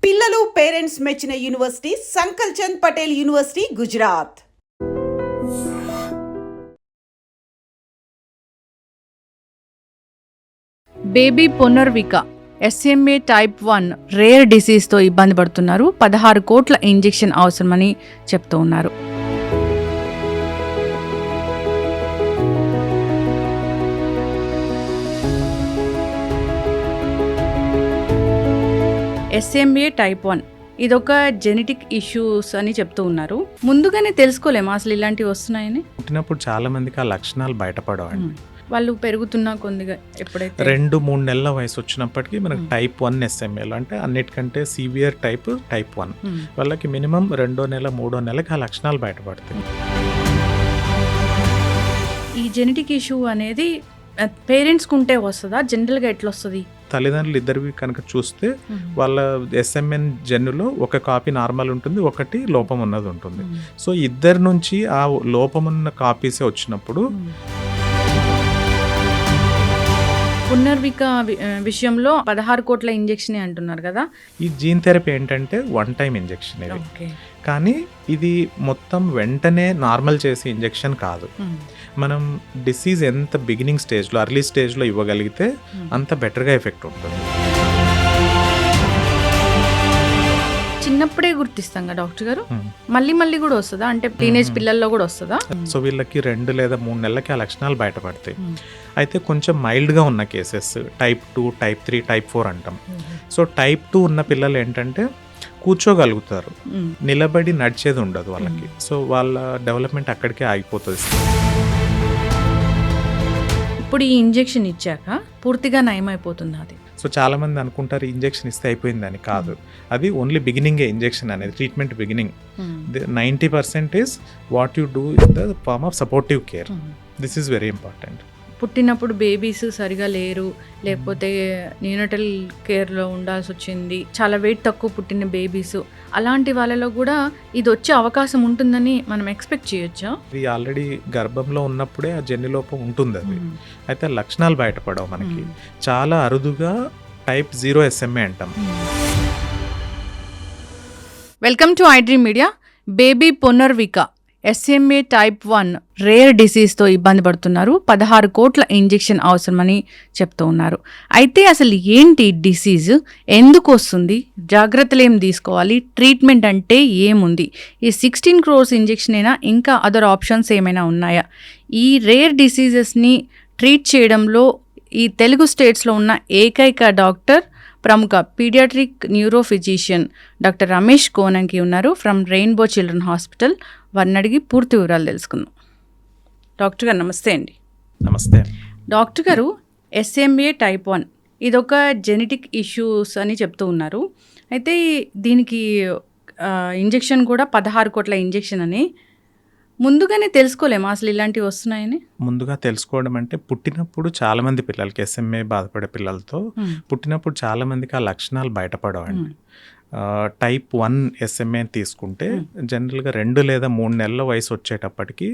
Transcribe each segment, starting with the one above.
పిల్లలు పేరెంట్స్ మెచ్చిన university Sankal Chand Patel university Gujarat. Baby Punarvika SMA type 1 rare డిసీజ్తో ఇబ్బంది పడుతున్నారు. 16 కోట్ల ఇంజెక్షన్ అవసరమని చెప్తూ ఉన్నారు. SMA టైప్ 1 ఇదొక జెనెటిక్ ఇష్యూస్ అని చెప్తూ ఉన్నారు. ముందుగానే తెలుసుకోలేమా అసలు ఇలాంటివి వస్తున్నాయని? పుట్టినప్పుడు చాలా మందికి ఆ లక్షణాలు బయటపడవండి. వాళ్ళు పెరుగుతున్నా కొద్దిగా ఎప్పుడైతే 2-3 నెలల వయసు వచ్చినప్పటికీ మనకు టైప్ 1 SMAలు అంటే అన్నిటికంటే సివియర్ టైప్ 1 వాళ్ళకి మినిమం 2వ నెల 3వ నెలకి ఆ లక్షణాలు బయటపడతాయి. ఈ జెనెటిక్ ఇష్యూ అనేది పేరెంట్స్కి ఉంటే వస్తుందా? జనరల్గా ఎట్లా వస్తుంది? తల్లిదండ్రులు ఇద్దరివి కనుక చూస్తే వాళ్ళ SMN జన్యులో ఒక కాపీ నార్మల్ ఉంటుంది, ఒకటి లోపం ఉన్నది ఉంటుంది. సో ఇద్దరి నుంచి ఆ లోపం ఉన్న కాపీసే వచ్చినప్పుడు పునర్విక విషయంలో 16 కోట్ల ఇంజెక్షన్ అంటున్నారు కదా. ఈ జీన్ థెరపీ ఏంటంటే 1 టైం ఇంజెక్షన్ ఇది. కానీ ఇది మొత్తం వెంటనే నార్మల్ చేసే ఇంజెక్షన్ కాదు. మనం డిసీజ్ ఎంత బిగినింగ్ స్టేజ్లో అర్లీ స్టేజ్లో ఇవ్వగలిగితే అంత బెటర్గా ఎఫెక్ట్ ఉంటుంది. చిన్నప్పుడే గుర్తిస్తాం కదా డాక్టర్ గారు, మళ్ళీ కూడా వస్తుందా? అంటే టీనేజ్ పిల్లల్లో కూడా వస్తుందా? సో వీళ్ళకి 2 లేదా 3 నెలలకి ఆ లక్షణాలు బయటపడతాయి. అయితే కొంచెం మైల్డ్గా ఉన్న కేసెస్ టైప్ 2, టైప్ 3, టైప్ 4 అంటాం. సో టైప్ 2 ఉన్న పిల్లలు ఏంటంటే కూర్చోగలుగుతారు, నిలబడి నడిచేది ఉండదు వాళ్ళకి. సో వాళ్ళ డెవలప్మెంట్ అక్కడికే ఆగిపోతుంది. ఇప్పుడు ఈ ఇంజెక్షన్ ఇచ్చాక పూర్తిగా నయమైపోతుంది అది. సో చాలా మంది అనుకుంటారు ఇంజెక్షన్ ఇస్తే అయిపోయిందని. కాదు, అది ఓన్లీ బిగినింగే. ఇంజెక్షన్ అనేది treatment beginning. 90% is what you do in the form of supportive care. This is very important. పుట్టినప్పుడు బేబీస్ సరిగా లేరు, లేకపోతే న్యూనటల్ కేర్లో ఉండాల్సి వచ్చింది, చాలా వెయిట్ తక్కువ పుట్టిన బేబీస్, అలాంటి వాళ్ళలో కూడా ఇది వచ్చే అవకాశం ఉంటుందని మనం ఎక్స్పెక్ట్ చేయొచ్చా? ఇది ఆల్రెడీ గర్భంలో ఉన్నప్పుడే ఆ జన్యులోపం ఉంటుంది. అది అయితే లక్షణాలు బయటపడవు మనకి. చాలా అరుదుగా టైప్ 0 SMA అంటాం. Welcome to iDream media. Baby Punarvika SMA type 1 rare డిసీజ్తో ఇబ్బంది పడుతున్నారు. 16 కోట్ల ఇంజెక్షన్ అవసరమని చెప్తూ ఉన్నారు. అయితే అసలు ఏంటి డిసీజ్, ఎందుకు వస్తుంది, జాగ్రత్తలు ఏం తీసుకోవాలి, ట్రీట్మెంట్ అంటే ఏముంది, ఈ 16 crores ఇంజెక్షన్ అయినా ఇంకా అదర్ ఆప్షన్స్ ఏమైనా ఉన్నాయా? ఈ రేర్ డిసీజెస్ని ట్రీట్ చేయడంలో ఈ తెలుగు స్టేట్స్లో ఉన్న ఏకైక డాక్టర్ ప్రముఖ paediatric neuro physician doctor Ramesh Konanki ఉన్నారు ఫ్రమ్ రెయిన్బో చిల్డ్రన్ హాస్పిటల్. వారిని అడిగి పూర్తి వివరాలు తెలుసుకుందాం. డాక్టర్ గారు నమస్తే అండి. నమస్తే డాక్టర్ గారు, SMA టైప్ 1 ఇదొక జెనెటిక్ ఇష్యూస్ అని చెప్తూ ఉన్నారు. అయితే దీనికి ఇంజెక్షన్ కూడా 16 కోట్ల ఇంజెక్షన్ అని ముందుగానే తెలుసుకోలేమా అసలు ఇలాంటివి వస్తున్నాయని? ముందుగా తెలుసుకోవడం అంటే పుట్టినప్పుడు చాలా మంది పిల్లలకి SMA బాధపడే పిల్లలతో పుట్టినప్పుడు చాలా మందికి ఆ లక్షణాలు బయటపడవండి. టైప్ 1 SMA తీసుకుంటే జనరల్గా 2 లేదా 3 నెలల వయసు వచ్చేటప్పటికి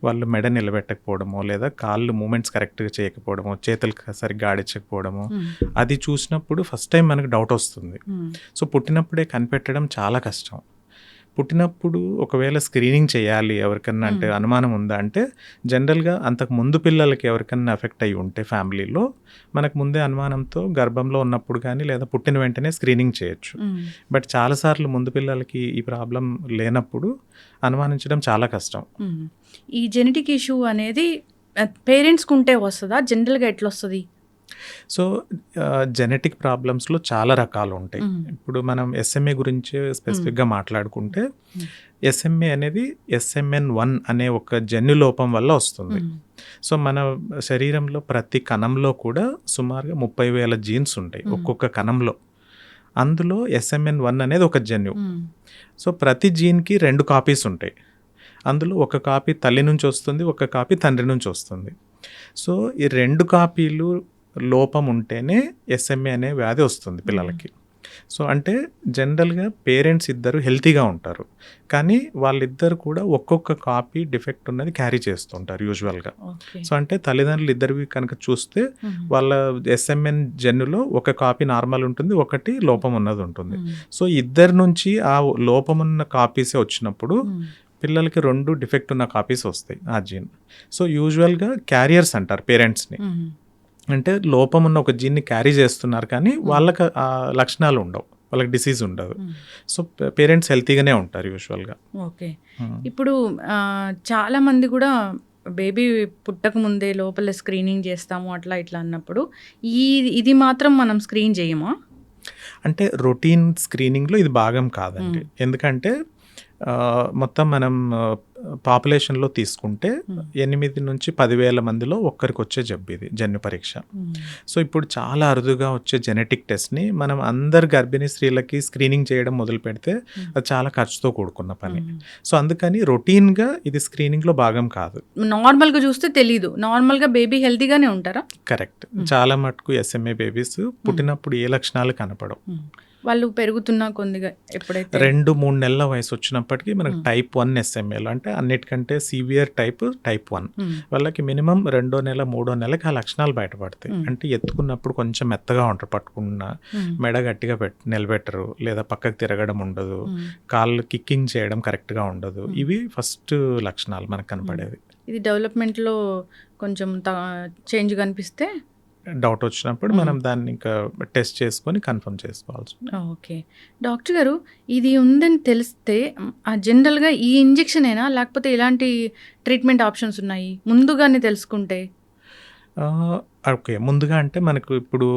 వాళ్ళు మెడ నిలబెట్టకపోవడమో, లేదా కాళ్ళు మూమెంట్స్ కరెక్ట్గా చేయకపోవడమో, చేతులు సరిగ్గా ఆడించకపోవడమో, అది చూసినప్పుడు ఫస్ట్ టైం మనకు డౌట్ వస్తుంది. సో పుట్టినప్పుడే కనిపెట్టడం చాలా కష్టం. పుట్టినప్పుడు ఒకవేళ స్క్రీనింగ్ చేయాలి ఎవరికన్నా అంటే అనుమానం ఉందా అంటే, జనరల్గా అంతకు ముందు పిల్లలకి ఎవరికన్నా ఎఫెక్ట్ అయ్యి ఉంటే ఫ్యామిలీలో మనకు ముందే అనుమానంతో గర్భంలో ఉన్నప్పుడు కానీ లేదా పుట్టిన వెంటనే స్క్రీనింగ్ చేయొచ్చు. బట్ చాలాసార్లు ముందు పిల్లలకి ఈ ప్రాబ్లం లేనప్పుడు అనుమానించడం చాలా కష్టం. ఈ జెనెటిక్ ఇష్యూ అనేది పేరెంట్స్కి ఉంటే వస్తుందా? జనరల్గా ఎట్లా వస్తుంది? సో జెనెటిక్ ప్రాబ్లమ్స్లో చాలా రకాలు ఉంటాయి. ఇప్పుడు మనం SMA గురించి స్పెసిఫిక్గా మాట్లాడుకుంటే, SMA అనేది SMN1 అనే ఒక జన్యులోపం వల్ల వస్తుంది. సో మన శరీరంలో ప్రతి కణంలో కూడా సుమారుగా 30,000 జీన్స్ ఉంటాయి ఒక్కొక్క కణంలో. అందులో SMN1 అనేది ఒక జన్యు. సో ప్రతి జీన్కి 2 కాపీస్ ఉంటాయి. అందులో ఒక కాపీ తల్లి నుంచి వస్తుంది, ఒక కాపీ తండ్రి నుంచి వస్తుంది. సో ఈ 2 కాపీలు లోపం ఉంటేనే SMA అనే వ్యాధి వస్తుంది పిల్లలకి. సో అంటే జనరల్గా పేరెంట్స్ ఇద్దరు హెల్తీగా ఉంటారు, కానీ వాళ్ళిద్దరు కూడా ఒక్కొక్క కాపీ డిఫెక్ట్ ఉన్నది క్యారీ చేస్తుంటారు యూజువల్గా. ఓకే. సో అంటే తల్లిదండ్రులు ఇద్దరివి కనుక చూస్తే వాళ్ళ ఎస్ఎంఎన్ జెన్నులో ఒక కాపీ నార్మల్ ఉంటుంది, ఒకటి లోపం ఉన్నది ఉంటుంది. సో ఇద్దరి నుంచి ఆ లోపం ఉన్న కాపీసే వచ్చినప్పుడు పిల్లలకి 2 డిఫెక్ట్ ఉన్న కాపీస్ వస్తాయి ఆ జీన్. సో యూజువల్గా క్యారియర్స్ అంటారు పేరెంట్స్ని, అంటే లోపం ఉన్న ఒక జీన్ని క్యారీ చేస్తున్నారు కానీ వాళ్ళకి ఆ లక్షణాలు ఉండవు, వాళ్ళకి డిసీజ్ ఉండదు. సో పేరెంట్స్ హెల్తీగానే ఉంటారు యూజువల్గా. ఓకే. ఇప్పుడు చాలా మంది కూడా బేబీ పుట్టక ముందే లోపల స్క్రీనింగ్ చేస్తాము అట్లా ఇట్లా అన్నప్పుడు ఇది మాత్రం మనం స్క్రీన్ చేయమా? అంటే రొటీన్ స్క్రీనింగ్లో ఇది భాగం కాదండి. ఎందుకంటే మొత్తం మనం పాపులేషన్లో తీసుకుంటే 8 నుంచి 10,000 మందిలో ఒక్కరికి వచ్చే జబ్బు ఇది జన్యు పరీక్ష. సో ఇప్పుడు చాలా అరుదుగా వచ్చే జెనెటిక్ టెస్ట్ని మనం అందరు గర్భిణీ స్త్రీలకి స్క్రీనింగ్ చేయడం మొదలు పెడితే అది చాలా ఖర్చుతో కూడుకున్న పని. సో అందుకని రొటీన్గా ఇది స్క్రీనింగ్లో భాగం కాదు. నార్మల్గా చూస్తే తెలీదు, నార్మల్గా బేబీ హెల్తీగానే ఉంటారా? కరెక్ట్. చాలా మటుకు ఎస్ఎంఏ బేబీస్ పుట్టినప్పుడు ఏ లక్షణాలు కనపడవు. వాళ్ళు పెరుగుతున్న కొద్దిగా ఎప్పుడైతే 2-3 నెలల వయసు వచ్చినప్పటికీ మనకు టైప్ 1 ఎస్ఎంఏలో, అంటే అన్నిటికంటే సివియర్ టైప్ 1 వాళ్ళకి మినిమం 2వ నెల 3వ నెలకి ఆ లక్షణాలు బయటపడతాయి. అంటే ఎత్తుకున్నప్పుడు కొంచెం మెత్తగా ఉంటారు, పట్టుకున్న మెడ గట్టిగా నిలబెట్టరు, లేదా పక్కకు తిరగడం ఉండదు, కాళ్ళు కిక్కింగ్ చేయడం కరెక్ట్గా ఉండదు. ఇవి ఫస్ట్ లక్షణాలు మనకు కనపడేది. ఇది డెవలప్మెంట్లో కొంచెం చేంజ్ కనిపిస్తే డౌట్ వచ్చినప్పుడు మనం దాన్ని ఇంకా టెస్ట్ చేసుకొని కన్ఫర్మ్ చేసుకోవాల్సి. ఓకే డాక్టర్ గారు, ఇది ఉందని తెలిస్తే జనరల్గా ఈ ఇంజెక్షన్ అయినా లేకపోతే ఇలాంటి ట్రీట్మెంట్ ఆప్షన్స్ ఉన్నాయి ముందుగానే తెలుసుకుంటే? ఓకే, ముందుగా అంటే మనకు ఇప్పుడు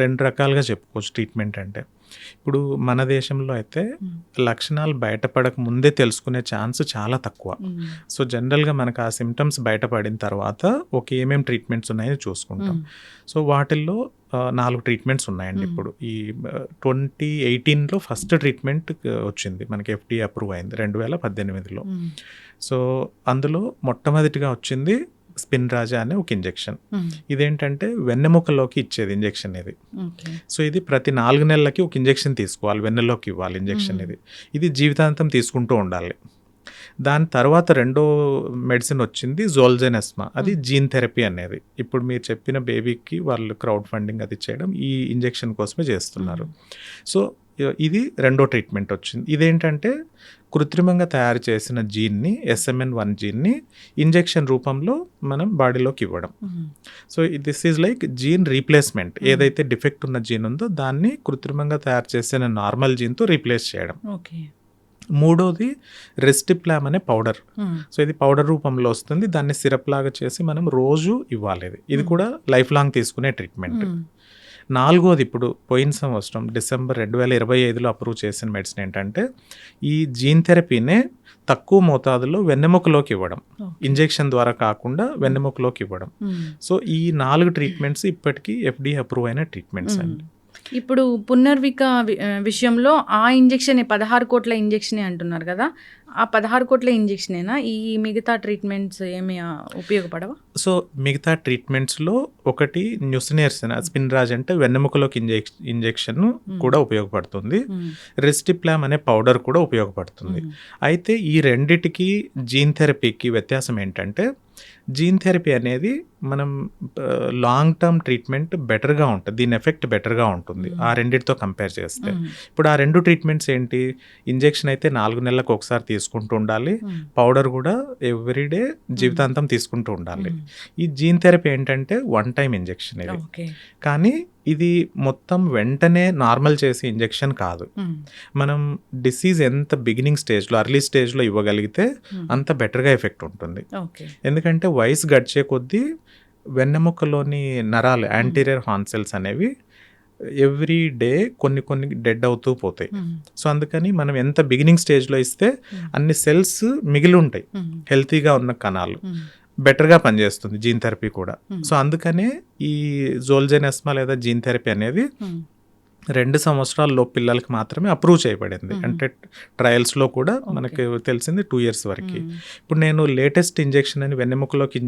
2 రకాలుగా చెప్పుకోవచ్చు ట్రీట్మెంట్. అంటే ఇప్పుడు మన దేశంలో అయితే లక్షణాలు బయటపడక ముందే తెలుసుకునే ఛాన్స్ చాలా తక్కువ. సో జనరల్గా మనకు ఆ సిమ్టమ్స్ బయటపడిన తర్వాత ఏమేమి ట్రీట్మెంట్స్ ఉన్నాయని చూసుకుంటాం. సో వాటిల్లో 4 ట్రీట్మెంట్స్ ఉన్నాయండి. ఇప్పుడు ఈ 2018లో ఫస్ట్ ట్రీట్మెంట్ వచ్చింది మనకి, FDA అప్రూవ్ అయింది 2018లో. సో అందులో మొట్టమొదటిగా వచ్చింది స్పిన్రాజా అనే ఒక ఇంజెక్షన్. ఇదేంటంటే వెన్నెముకలోకి ఇచ్చేది ఇంజెక్షన్ ఇది. సో ఇది ప్రతి 4 నెలలకి ఒక ఇంజెక్షన్ తీసుకోవాలి, వెన్నెలోకి ఇవ్వాలి ఇంజెక్షన్. ఇది జీవితాంతం తీసుకుంటూ ఉండాలి. దాని తర్వాత 2వ మెడిసిన్ వచ్చింది జోల్జెనెస్మా, అది జీన్ థెరపీ అనేది. ఇప్పుడు మీరు చెప్పిన బేబీకి వాళ్ళు క్రౌడ్ ఫండింగ్ అది చేయడం ఈ ఇంజెక్షన్ కోసమే చేస్తున్నారు. సో ఇది 2వ ట్రీట్మెంట్ వచ్చింది. ఇదేంటంటే కృత్రిమంగా తయారు చేసిన జీన్ని, SMN1 జీన్ని ఇంజెక్షన్ రూపంలో మనం బాడీలోకి ఇవ్వడం. So this is like gene replacement. ఏదైతే డిఫెక్ట్ ఉన్న జీన్ ఉందో దాన్ని కృత్రిమంగా తయారు చేసిన నార్మల్ జీన్తో రీప్లేస్ చేయడం. మూడోది రెస్టిప్లామ్ అనే పౌడర్. సో ఇది పౌడర్ రూపంలో వస్తుంది, దాన్ని సిరప్ లాగా చేసి మనం రోజు ఇవ్వాలి. ఇది కూడా లైఫ్ లాంగ్ తీసుకునే ట్రీట్మెంట్. 4వది ఇప్పుడు పోయిన సంవత్సరం డిసెంబర్ 2025లో అప్రూవ్ చేసిన మెడిసిన్ ఏంటంటే ఈ జీన్ థెరపీనే తక్కువ మోతాదులో వెన్నెముకలోకి ఇవ్వడం, ఇంజెక్షన్ ద్వారా కాకుండా వెన్నెముకలోకి ఇవ్వడం. సో ఈ 4 ట్రీట్మెంట్స్ ఇప్పటికీ FDA అప్రూవ్ అయిన ట్రీట్మెంట్స్ అండి. ఇప్పుడు పునర్విక విషయంలో ఆ ఇంజెక్షన్ 16 కోట్ల ఇంజెక్షనే అంటున్నారు కదా, ఆ 16 కోట్ల ఇంజెక్షనేనా ఈ మిగతా ట్రీట్మెంట్స్ ఏమి ఉపయోగపడవా? సో మిగతా ట్రీట్మెంట్స్లో ఒకటి న్యూసినేర్సిన్, స్పిన్రాజ్ అంటే వెన్నెముకలోకి ఇంజెక్షన్ కూడా ఉపయోగపడుతుంది. రెస్టిప్లామ్ అనే పౌడర్ కూడా ఉపయోగపడుతుంది. అయితే ఈ రెండిటికి జీన్ థెరపీకి వ్యత్యాసం ఏంటంటే జీన్ థెరపీ అనేది మనం లాంగ్ టర్మ్ ట్రీట్మెంట్ బెటర్గా ఉంటుంది, దీని ఎఫెక్ట్ బెటర్గా ఉంటుంది ఆ రెండింటితో కంపేర్ చేస్తే. ఇప్పుడు ఆ 2 ట్రీట్మెంట్స్ ఏంటి, ఇంజెక్షన్ అయితే 4 నెలలకు ఒకసారి తీసుకుంటూ ఉండాలి, పౌడర్ కూడా ఎవ్రీడే జీవితాంతం తీసుకుంటూ ఉండాలి. ఈ జీన్ థెరపీ ఏంటంటే 1 టైం ఇంజెక్షన్ ఇది, కానీ ఇది మొత్తం వెంటనే నార్మల్ చేసే ఇంజెక్షన్ కాదు. మనం డిసీజ్ ఎంత బిగినింగ్ స్టేజ్లో, అర్లీ స్టేజ్లో ఇవ్వగలిగితే అంత బెటర్గా ఎఫెక్ట్ ఉంటుంది. ఎందుకంటే వయసు గడిచే కొద్దీ వెన్నెముకలోని నరాలు, యాంటీరియర్ హార్న్ సెల్స్ అనేవి ఎవ్రీ డే కొన్ని డెడ్ అవుతూ పోతాయి. సో అందుకని మనం ఎంత బిగినింగ్ స్టేజ్లో ఇస్తే అన్ని సెల్స్ మిగిలి ఉంటాయి, హెల్తీగా ఉన్న కణాలు బెటర్గా పనిచేస్తుంది జీన్ థెరపీ కూడా. సో అందుకనే ఈ జోల్జెనెస్మా లేదా జీన్ థెరపీ అనేది 2 సంవత్సరాల లోపు పిల్లలకి మాత్రమే అప్రూవ్ చేయబడింది. అంటే ట్రయల్స్లో కూడా మనకి తెలిసింది 2 years వరకు. ఇప్పుడు నేను లేటెస్ట్ ఇంజెక్షన్ అని వెన్నెముకలోకి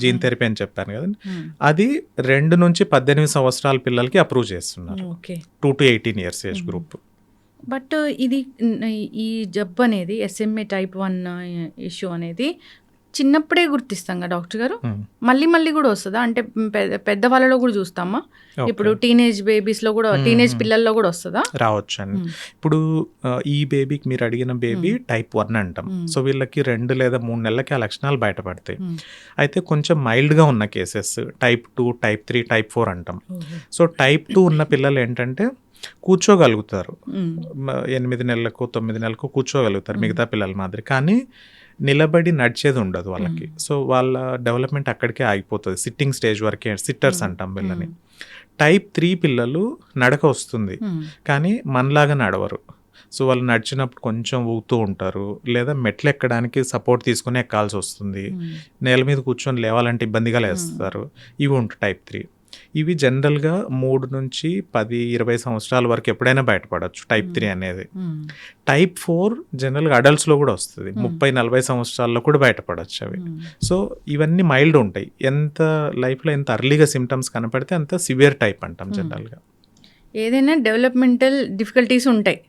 జీన్ థెరపీ అని చెప్పాను కదా, అది 2 నుంచి 18 సంవత్సరాల పిల్లలకి అప్రూవ్ చేస్తున్నారు. 2 to 18 years age group. But ఇది ఈ జబ్బు అనేది SMA type 1 ఇష్యూ అనేది చిన్నప్పుడే గుర్తిస్తాం కదా డాక్టర్ గారు, మళ్ళీ కూడా వస్తుందా? అంటే పెద్దవాళ్ళలో కూడా చూస్తామా? ఇప్పుడు టీనేజ్ బేబీస్లో కూడా, టీనేజ్ పిల్లల్లో కూడా వస్తుందా? రావచ్చు అండి. ఇప్పుడు ఈ బేబీకి మీరు అడిగిన బేబీ type 1 అంటాం. సో వీళ్ళకి 2 లేదా 3 నెలలకి ఆ లక్షణాలు బయటపడతాయి. అయితే కొంచెం మైల్డ్గా ఉన్న కేసెస్ type 2, type 3, type 4 అంటాం. సో type 2 ఉన్న పిల్లలు ఏంటంటే కూర్చోగలుగుతారు, 8 నెలలకు 9 నెలలకు కూర్చోగలుగుతారు మిగతా పిల్లల మాదిరి, కానీ నిలబడి నడిచేది ఉండదు వాళ్ళకి. సో వాళ్ళ డెవలప్మెంట్ అక్కడికే ఆగిపోతుంది, సిట్టింగ్ స్టేజ్ వరకే, సిట్టర్స్ అంటాం వీళ్ళని. type 3 పిల్లలు నడక వస్తుంది కానీ మనలాగా నడవరు. సో వాళ్ళు నడిచినప్పుడు కొంచెం ఊగుతూ ఉంటారు, లేదా మెట్లు ఎక్కడానికి సపోర్ట్ తీసుకుని ఎక్కాల్సి వస్తుంది, నేల మీద కూర్చొని లేవాలంటే ఇబ్బందిగా లేస్తారు. ఇవి ఉంటాయి type 3. ఇవి జనరల్గా 3 నుంచి 10-20 సంవత్సరాల వరకు ఎప్పుడైనా బయటపడవచ్చు type 3 అనేది. type 4 జనరల్గా అడల్ట్స్లో కూడా వస్తుంది, 30-40 సంవత్సరాల్లో కూడా బయటపడవచ్చు అవి. సో ఇవన్నీ మైల్డ్ ఉంటాయి, ఎంత లైఫ్లో ఎంత అర్లీగా సిమ్టమ్స్ కనపడితే అంత సివియర్ టైప్ అంటాం జనరల్గా. ఏదైనా డెవలప్మెంటల్ డిఫికల్టీస్ ఉంటాయి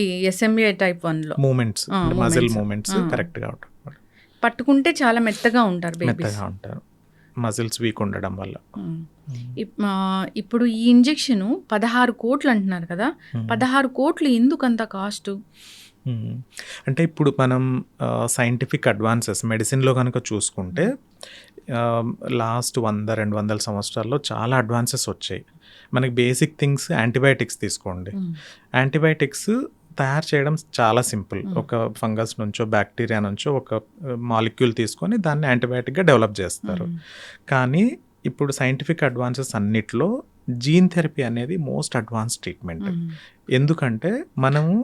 ఈ SMA type 1లో. మూమెంట్స్, మజిల్ మూమెంట్స్ కరెక్ట్గా ఉంటాయి, పట్టుకుంటే చాలా మెత్తగా ఉంటారు, మెత్తగా ఉంటారు, మజిల్స్ వీక్ ఉండడం వల్ల. ఇప్పుడు ఈ ఇంజెక్షన్ 16 కోట్లు అంటున్నారు కదా, 16 కోట్లు ఎందుకు అంత కాస్ట్? అంటే ఇప్పుడు మనం సైంటిఫిక్ అడ్వాన్సెస్ మెడిసిన్లో కనుక చూసుకుంటే లాస్ట్ 100-200 సంవత్సరాల్లో చాలా అడ్వాన్సెస్ వచ్చాయి. మనకి బేసిక్ థింగ్స్, యాంటీబయాటిక్స్ తీసుకోండి. యాంటీబయాటిక్స్ తయారు చేయడం చాలా సింపుల్. ఒక ఫంగస్ నుంచో బ్యాక్టీరియా నుంచో ఒక మాలిక్యూల్ తీసుకొని దాన్ని యాంటీబయాటిక్గా డెవలప్ చేస్తారు. కానీ ఇప్పుడు సైంటిఫిక్ అడ్వాన్సెస్ అన్నిట్లో జీన్ థెరపీ అనేది మోస్ట్ అడ్వాన్స్ ట్రీట్మెంట్. ఎందుకంటే మనము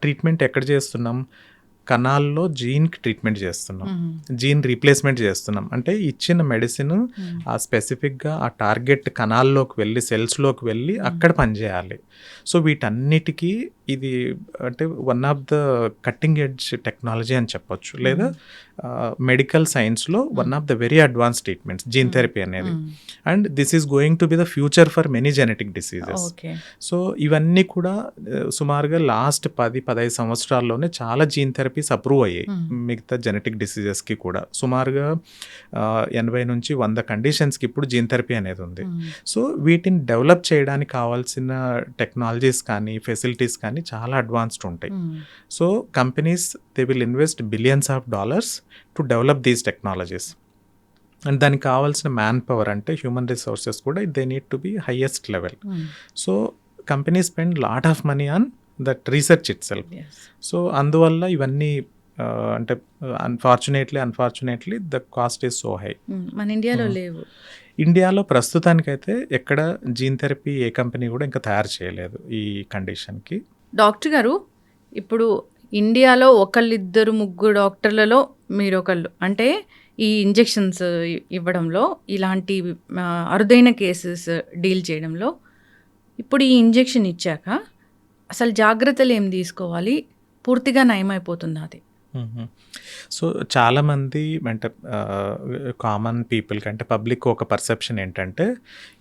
ట్రీట్మెంట్ ఎక్కడ చేస్తున్నాం, కణాల్లో జీన్కి ట్రీట్మెంట్ చేస్తున్నాం, జీన్ రీప్లేస్మెంట్ చేస్తున్నాం. అంటే ఇచ్చిన మెడిసిన్ ఆ స్పెసిఫిక్గా ఆ టార్గెట్ కణాల్లోకి వెళ్ళి, సెల్స్లోకి వెళ్ళి అక్కడ పనిచేయాలి. సో వీటన్నిటికీ ఇది అంటే one of the cutting edge technology అని చెప్పొచ్చు, లేదా మెడికల్ సైన్స్లో one of the very advance treatments gene therapy అనేది. And this is going to be the future for many genetic diseases. So ఇవన్నీ కూడా సుమారుగా లాస్ట్ 10-15 సంవత్సరాల్లోనే చాలా జీన్ థెరపీస్ అప్రూవ్ అయ్యాయి మిగతా జెనెటిక్ డిసీజెస్కి కూడా. సుమారుగా 80 నుంచి 100 కండిషన్స్కి ఇప్పుడు జీన్ థెరపీ అనేది ఉంది. సో వీటిని డెవలప్ చేయడానికి కావాల్సిన టెక్నాలజీస్ కానీ ఫెసిలిటీస్ కానీ చాలా అడ్వాన్స్డ్ ఉంటాయి. So companies they will invest billions of dollars to develop these technologies. And దానికి కావాల్సిన మ్యాన్ పవర్ అంటే హ్యూమన్ రిసోర్సెస్ కూడా they need to be highest level. So company spend lot of money on that research it self. So అందువల్ల ఇవన్నీ అంటే unfortunately the cost is so high. మన ఇండియాలో లేవు. ఇండియాలో ప్రస్తుతానికైతే ఎక్కడ జీన్ థెరపీ ఏ కంపెనీ కూడా ఇంకా తయారు చేయలేదు ఈ కండిషన్కి. డాక్టర్ గారు, ఇప్పుడు ఇండియాలో 1-2-3 డాక్టర్లలో మీరు ఒకళ్ళు, అంటే ఈ ఇంజెక్షన్స్ ఇవ్వడంలో, ఇలాంటి అరుదైన కేసెస్ డీల్ చేయడంలో, ఇప్పుడు ఈ ఇంజెక్షన్ ఇచ్చాక అసలు జాగ్రత్తలు ఏం తీసుకోవాలి, పూర్తిగా నయమైపోతుందా అది? సో చాలామంది అంటే కామన్ పీపుల్కి అంటే పబ్లిక్ ఒక పర్సెప్షన్ ఏంటంటే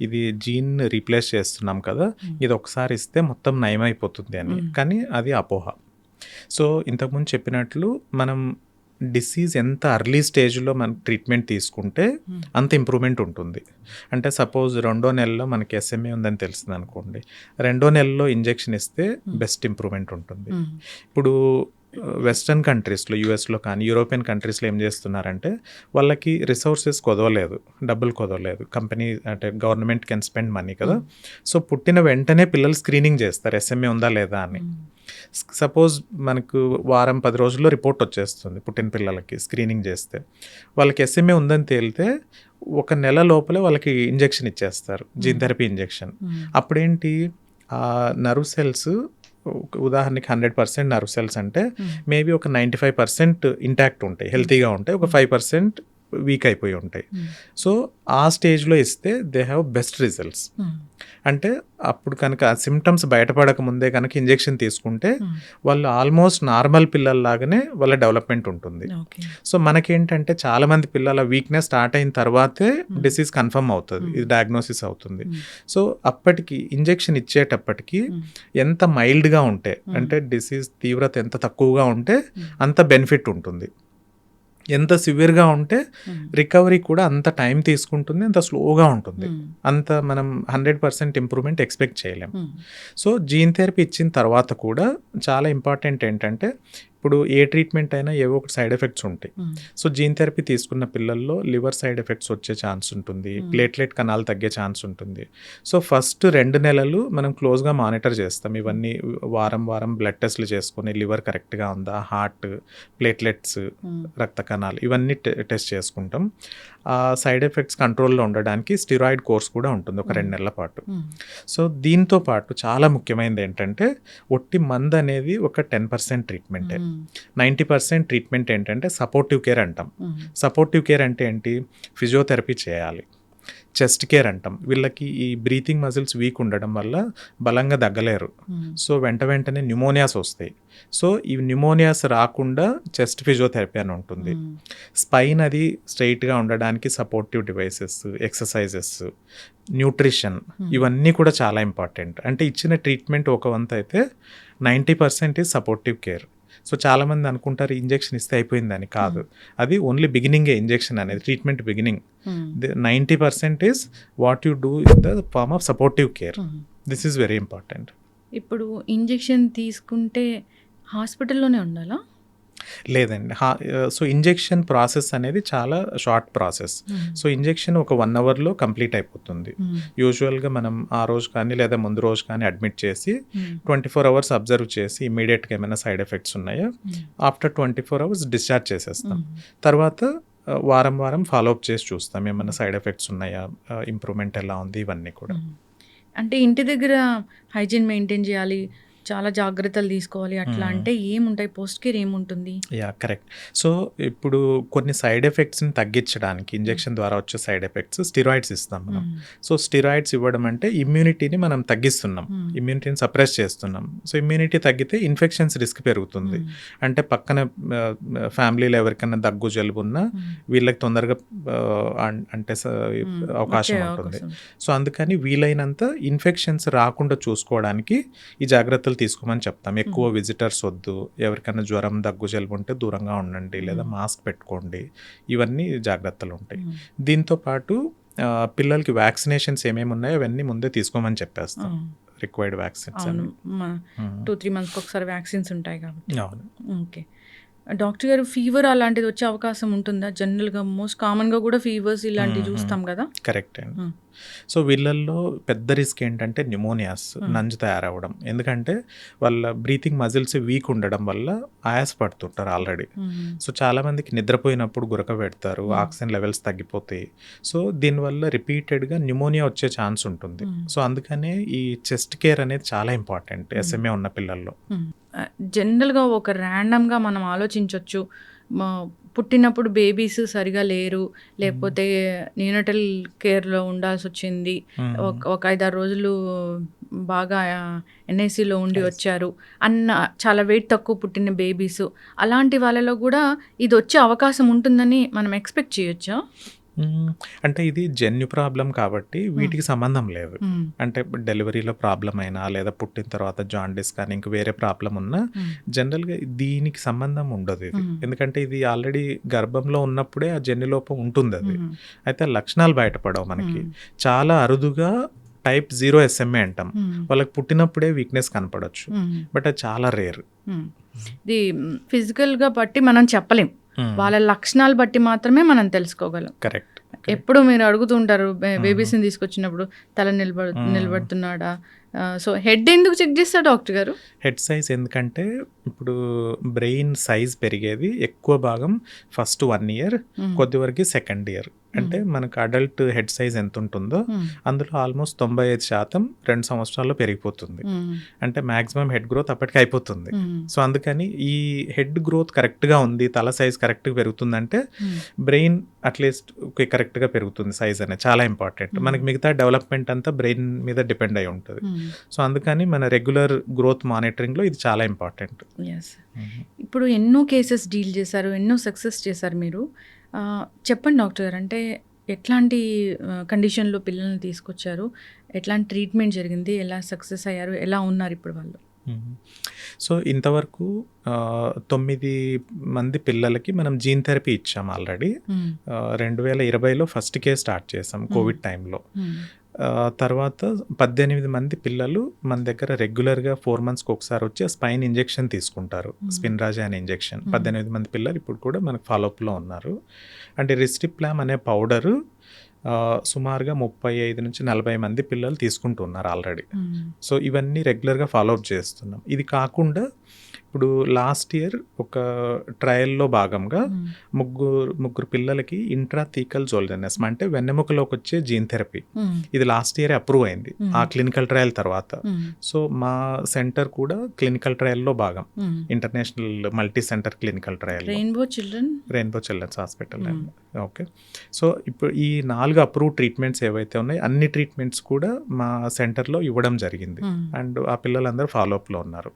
ఇది జీన్ రీప్లేస్ చేస్తున్నాం కదా, ఇది ఒకసారి ఇస్తే మొత్తం నయమైపోతుంది అని. కానీ అది అపోహ. సో ఇంతకుముందు చెప్పినట్లు మనం డిసీజ్ ఎంత అర్లీ స్టేజ్లో మనం ట్రీట్మెంట్ తీసుకుంటే అంత ఇంప్రూవ్మెంట్ ఉంటుంది. అంటే సపోజ్ 2వ నెలలో మనకి SMA ఉందని తెలిసింది అనుకోండి, 2వ నెలలో ఇంజెక్షన్ ఇస్తే బెస్ట్ ఇంప్రూవ్మెంట్ ఉంటుంది. ఇప్పుడు వెస్ట్రన్ కంట్రీస్లో, యూఎస్లో కానీ యూరోపియన్ కంట్రీస్లో ఏం చేస్తున్నారంటే వాళ్ళకి రిసోర్సెస్ కుదవలేదు, డబ్బులు కుదవలేదు, కంపెనీ అంటే గవర్నమెంట్ కెన్ స్పెండ్ మనీ కదా. సో పుట్టిన వెంటనే పిల్లలు స్క్రీనింగ్ చేస్తారు SMA ఉందా లేదా అని. సపోజ్ మనకు 1-10 రోజుల్లో రిపోర్ట్ వచ్చేస్తుంది పుట్టిన పిల్లలకి స్క్రీనింగ్ చేస్తే. వాళ్ళకి SMA ఉందని తేలితే 1 నెల లోపలే వాళ్ళకి ఇంజెక్షన్ ఇచ్చేస్తారు, జీన్ థెరపీ ఇంజెక్షన్. అప్పుడేంటి, నర్వ్ సెల్స్ ఉదాహరణకి 100% నర్వ్ సెల్స్ అంటే మేబీ ఒక 95% ఇంటాక్ట్ ఉంటాయి, హెల్తీగా ఉంటాయి, ఒక 5% వీక్ అయిపోయి ఉంటాయి. సో ఆ స్టేజ్లో ఇస్తే దే హ్యావ్ బెస్ట్ రిజల్ట్స్. అంటే అప్పుడు కనుక సిమ్టమ్స్ బయటపడక ముందే కనుక ఇంజెక్షన్ తీసుకుంటే వాళ్ళు ఆల్మోస్ట్ నార్మల్ పిల్లల్లాగానే వాళ్ళ డెవలప్మెంట్ ఉంటుంది. సో మనకేంటంటే చాలా మంది పిల్లల వీక్నెస్ స్టార్ట్ అయిన తర్వాతే డిసీజ్ కన్ఫర్మ్ అవుతుంది, ఇది డయాగ్నోసిస్ అవుతుంది. సో అప్పటికి ఇంజెక్షన్ ఇచ్చేటప్పటికి ఎంత మైల్డ్గా ఉంటే, అంటే డిసీజ్ తీవ్రత ఎంత తక్కువగా ఉంటే అంత బెనిఫిట్ ఉంటుంది. ఎంత సివియర్గా ఉంటే రికవరీ కూడా అంత టైం తీసుకుంటుంది, అంత స్లోగా ఉంటుంది, అంత మనం 100% ఇంప్రూవ్మెంట్ ఎక్స్పెక్ట్ చేయలేం. సో జీన్ థెరపీ ఇచ్చిన తర్వాత కూడా చాలా ఇంపార్టెంట్ ఏంటంటే, ఇప్పుడు ఏ ట్రీట్మెంట్ అయినా ఏవో ఒక సైడ్ ఎఫెక్ట్స్ ఉంటాయి. సో జీన్ థెరపీ తీసుకున్న పిల్లల్లో లివర్ సైడ్ ఎఫెక్ట్స్ వచ్చే ఛాన్స్ ఉంటుంది, ప్లేట్లెట్ కణాలు తగ్గే ఛాన్స్ ఉంటుంది. సో ఫస్ట్ 2 నెలలు మనం క్లోజ్గా మానిటర్ చేస్తాం. ఇవన్నీ వారం వారం బ్లడ్ టెస్ట్లు చేసుకొని లివర్ కరెక్ట్గా ఉందా, హార్ట్, ప్లేట్లెట్స్, రక్త కణాలు ఇవన్నీ టెస్ట్ చేసుకుంటాం. ఆ సైడ్ ఎఫెక్ట్స్ కంట్రోల్లో ఉండడానికి స్టిరాయిడ్ కోర్స్ కూడా ఉంటుంది ఒక 2 నెలల పాటు. సో దీంతో పాటు చాలా ముఖ్యమైనది ఏంటంటే, ఒట్టి మందు అనేది ఒక 10% ట్రీట్మెంటే. 90% ట్రీట్మెంట్ ఏంటంటే సపోర్టివ్ కేర్ అంటాం. సపోర్టివ్ కేర్ అంటే ఏంటి? ఫిజియోథెరపీ చేయాలి. చెస్ట్ కేర్ అంటాం. వీళ్ళకి ఈ బ్రీతింగ్ మజిల్స్ వీక్ ఉండడం వల్ల బలంగా దగ్గలేరు. సో వెంటనే న్యూమోనియాస్ వస్తాయి. సో ఈ న్యూమోనియాస్ రాకుండా చెస్ట్ ఫిజియోథెరపీ అని ఉంటుంది. స్పైన్ అది స్ట్రైట్గా ఉండడానికి సపోర్టివ్ డివైసెస్, ఎక్సర్సైజెస్, న్యూట్రిషన్ ఇవన్నీ కూడా చాలా ఇంపార్టెంట్. అంటే ఇచ్చిన ట్రీట్మెంట్ ఒక వంతు అయితే 90% ఈజ్ సపోర్టివ్ కేర్. సో చాలామంది అనుకుంటారు ఇంజెక్షన్ ఇస్తే అయిపోయిందని. కాదు, అది ఓన్లీ బిగినింగే. ఇంజెక్షన్ అనేది treatment beginning. 90% is what you do in the form of supportive care. This is very important. ఇప్పుడు ఇంజెక్షన్ తీసుకుంటే హాస్పిటల్లోనే ఉండాలా? లేదండి. సో ఇంజెక్షన్ ప్రాసెస్ అనేది చాలా షార్ట్ ప్రాసెస్. సో ఇంజెక్షన్ ఒక 1 అవర్లో కంప్లీట్ అయిపోతుంది. యూజువల్గా మనం ఆ రోజు కానీ లేదా ముందు రోజు కానీ అడ్మిట్ చేసి 24 అవర్స్ అబ్జర్వ్ చేసి ఇమీడియట్గా ఏమైనా సైడ్ ఎఫెక్ట్స్ ఉన్నాయా, ఆఫ్టర్ 24 అవర్స్ డిశ్చార్జ్ చేసేస్తాం. తర్వాత వారం ఫాలోఅప్ చేసి చూస్తాం ఏమైనా సైడ్ ఎఫెక్ట్స్ ఉన్నాయా, ఇంప్రూవ్మెంట్ ఎలా ఉంది, ఇవన్నీ కూడా. అంటే ఇంటి దగ్గర హైజీన్ మెయింటైన్ చేయాలి, చాలా జాగ్రత్తలు తీసుకోవాలి అట్లా అంటే ఏముంటాయి? పోస్ట్ కేర్ ఏముంటుంది? Yeah, correct. సో ఇప్పుడు కొన్ని సైడ్ ఎఫెక్ట్స్ని తగ్గించడానికి ఇంజెక్షన్ ద్వారా వచ్చే సైడ్ ఎఫెక్ట్స్ స్టిరాయిడ్స్ ఇస్తాం మనం. సో స్టిరాయిడ్స్ ఇవ్వడం అంటే ఇమ్యూనిటీని మనం తగ్గిస్తున్నాం, ఇమ్యూనిటీని సప్రెస్ చేస్తున్నాం. సో ఇమ్యూనిటీ తగ్గితే ఇన్ఫెక్షన్స్ రిస్క్ పెరుగుతుంది. అంటే పక్కన ఫ్యామిలీలో ఎవరికైనా దగ్గు జలుబు ఉన్నా వీళ్ళకి తొందరగా అంటే అవకాశం ఉంటుంది. సో అందుకని వీలైనంత ఇన్ఫెక్షన్స్ రాకుండా చూసుకోవడానికి ఈ జాగ్రత్తలు తీసుకోమని చెప్తాం. ఎక్కువ విజిటర్స్ వద్దు, ఎవరికైనా జ్వరం దగ్గు జలుబు ఉంటే దూరంగా ఉండండి, లేదా మాస్క్ పెట్టుకోండి, ఇవన్నీ జాగ్రత్తలు ఉంటాయి. దీంతో పాటు పిల్లలకి వ్యాక్సినేషన్స్ ఏమేమి ఉన్నాయో అవన్నీ ముందే తీసుకోమని చెప్పేస్తాం. రిక్వైర్డ్ వ్యాక్సిన్స్ 2-3 మంత్స్కి ఒకసారి వ్యాక్సిన్స్ ఉంటాయి కాబట్టి. అవును. ఓకే డాక్టర్ గారు, ఫీవర్ అలాంటిది వచ్చే అవకాశం ఉంటుందా? జనరల్గా మోస్ట్ కామన్గా కూడా ఫీవర్స్ ఇలాంటివి చూస్తాం కదా. కరెక్ట్ అండి. సో వీళ్ళల్లో పెద్ద రిస్క్ ఏంటంటే న్యూమోనియాస్, నంజు తయారవడం. ఎందుకంటే వాళ్ళ బ్రీతింగ్ మజిల్స్ వీక్ ఉండడం వల్ల ఆయాస పడుతుంటారు ఆల్రెడీ. సో చాలామందికి నిద్రపోయినప్పుడు గురక పెడతారు, ఆక్సిజన్ లెవెల్స్ తగ్గిపోతాయి. సో దీనివల్ల రిపీటెడ్గా న్యూమోనియా వచ్చే ఛాన్స్ ఉంటుంది. సో అందుకనే ఈ చెస్ట్ కేర్ అనేది చాలా ఇంపార్టెంట్ SMA ఉన్న పిల్లల్లో. జనరల్గా ఒక ర్యాండమ్గా మనం ఆలోచించవచ్చు, పుట్టినప్పుడు బేబీస్ సరిగా లేరు, లేకపోతే న్యూనటల్ కేర్లో ఉండాల్సి వచ్చింది, ఒక 5-6 రోజులు బాగా NICలో ఉండి వచ్చారు అన్న, చాలా వెయిట్ తక్కువ పుట్టిన బేబీస్, అలాంటి వాళ్ళలో కూడా ఇది వచ్చే అవకాశం ఉంటుందని మనం ఎక్స్పెక్ట్ చేయొచ్చా? అంటే ఇది జన్యు ప్రాబ్లం కాబట్టి వీటికి సంబంధం లేదు. అంటే డెలివరీలో ప్రాబ్లం అయినా లేదా పుట్టిన తర్వాత జాండిస్ కానీ ఇంక వేరే ప్రాబ్లం ఉన్నా జనరల్గా దీనికి సంబంధం ఉండదు ఇది. ఎందుకంటే ఇది ఆల్రెడీ గర్భంలో ఉన్నప్పుడే ఆ జన్యు లోపం ఉంటుంది. అది అయితే లక్షణాలు బయటపడవు మనకి. చాలా అరుదుగా type 0 SMA అంటాం, వాళ్ళకి పుట్టినప్పుడే వీక్నెస్ కనపడవచ్చు, బట్ అది చాలా రేర్. ఇది ఫిజికల్గా బట్టి మనం చెప్పలేం, వాళ్ళ లక్షణాలు బట్టి మాత్రమే మనం తెలుసుకోగలం. కరెక్ట్. ఎప్పుడు మీరు అడుగుతుంటారు బేబీస్ని తీసుకొచ్చినప్పుడు తల నిలబడుతున్నాడా, సో హెడ్ ఎందుకు చెక్ చేస్తారు డాక్టర్ గారు? హెడ్ సైజ్ ఎందుకంటే ఇప్పుడు బ్రెయిన్ సైజ్ పెరిగేది ఎక్కువ భాగం ఫస్ట్ 1 year, కొద్ది వరకు 2nd year. అంటే మనకు అడల్ట్ హెడ్ సైజ్ ఎంత ఉంటుందో అందులో ఆల్మోస్ట్ 95% 2 సంవత్సరాల్లో పెరిగిపోతుంది. అంటే మాక్సిమం హెడ్ గ్రోత్ అప్పటికి అయిపోతుంది. సో అందుకని ఈ హెడ్ గ్రోత్ కరెక్ట్గా ఉంది, తల సైజ్ కరెక్ట్గా పెరుగుతుందంటే బ్రెయిన్ అట్లీస్ట్ కరెక్ట్గా పెరుగుతుంది. సైజ్ అనేది చాలా ఇంపార్టెంట్. మనకి మిగతా డెవలప్మెంట్ అంతా బ్రెయిన్ మీద డిపెండ్ అయి ఉంటుంది. సో అందుకని మన రెగ్యులర్ గ్రోత్ మానిటరింగ్లో ఇది చాలా ఇంపార్టెంట్. ఇప్పుడు ఎన్నో కేసెస్ డీల్ చేశారు, ఎన్నో సక్సెస్ చేశారు మీరు. చెప్పండి డాక్టర్ గారు, అంటే ఎట్లాంటి కండిషన్లో పిల్లల్ని తీసుకొచ్చారు, ఎట్లాంటి ట్రీట్మెంట్ జరిగింది, ఎలా సక్సెస్ అయ్యారు, ఎలా ఉన్నారు ఇప్పుడు వాళ్ళు? సో ఇంతవరకు 9 మంది పిల్లలకి మనం జీన్ థెరపీ ఇచ్చాం ఆల్రెడీ. 2020లో ఫస్ట్ కేసు స్టార్ట్ చేసాం కోవిడ్ టైంలో. తర్వాత 18 మంది పిల్లలు మన దగ్గర రెగ్యులర్గా 4 మంత్స్కి ఒకసారి వచ్చి స్పైన్ ఇంజెక్షన్ తీసుకుంటారు, స్పిన్రాజా అనే ఇంజెక్షన్. 18 మంది పిల్లలు ఇప్పుడు కూడా మనకు ఫాలోఅప్లో ఉన్నారు. అంటే రిస్టిప్లామ్ అనే పౌడరు సుమారుగా 35 నుంచి 40 మంది పిల్లలు తీసుకుంటున్నారు ఆల్రెడీ. సో ఇవన్నీ రెగ్యులర్గా ఫాలోఅప్ చేస్తున్నాం. ఇది కాకుండా ఇప్పుడు లాస్ట్ ఇయర్ ఒక ట్రయల్లో భాగంగా ముగ్గురు పిల్లలకి ఇంట్రాథీకల్ జోల్జనెస్మా అంటే వెన్నెముకలోకి వచ్చే జీన్ థెరపీ, ఇది లాస్ట్ ఇయర్ అప్రూవ్ అయింది ఆ క్లినికల్ ట్రయల్ తర్వాత. సో మా సెంటర్ కూడా క్లినికల్ ట్రయల్లో భాగం, international multi centre clinical trial rainbow children's hospital. Okay, so ఇప్పుడు ఈ 4 అప్రూవ్ ట్రీట్మెంట్స్ ఏవైతే ఉన్నాయో అన్ని ట్రీట్మెంట్స్ కూడా మా సెంటర్లో ఇవ్వడం జరిగింది. అండ్ ఆ పిల్లలందరూ ఫాలోఅప్లో ఉన్నారు.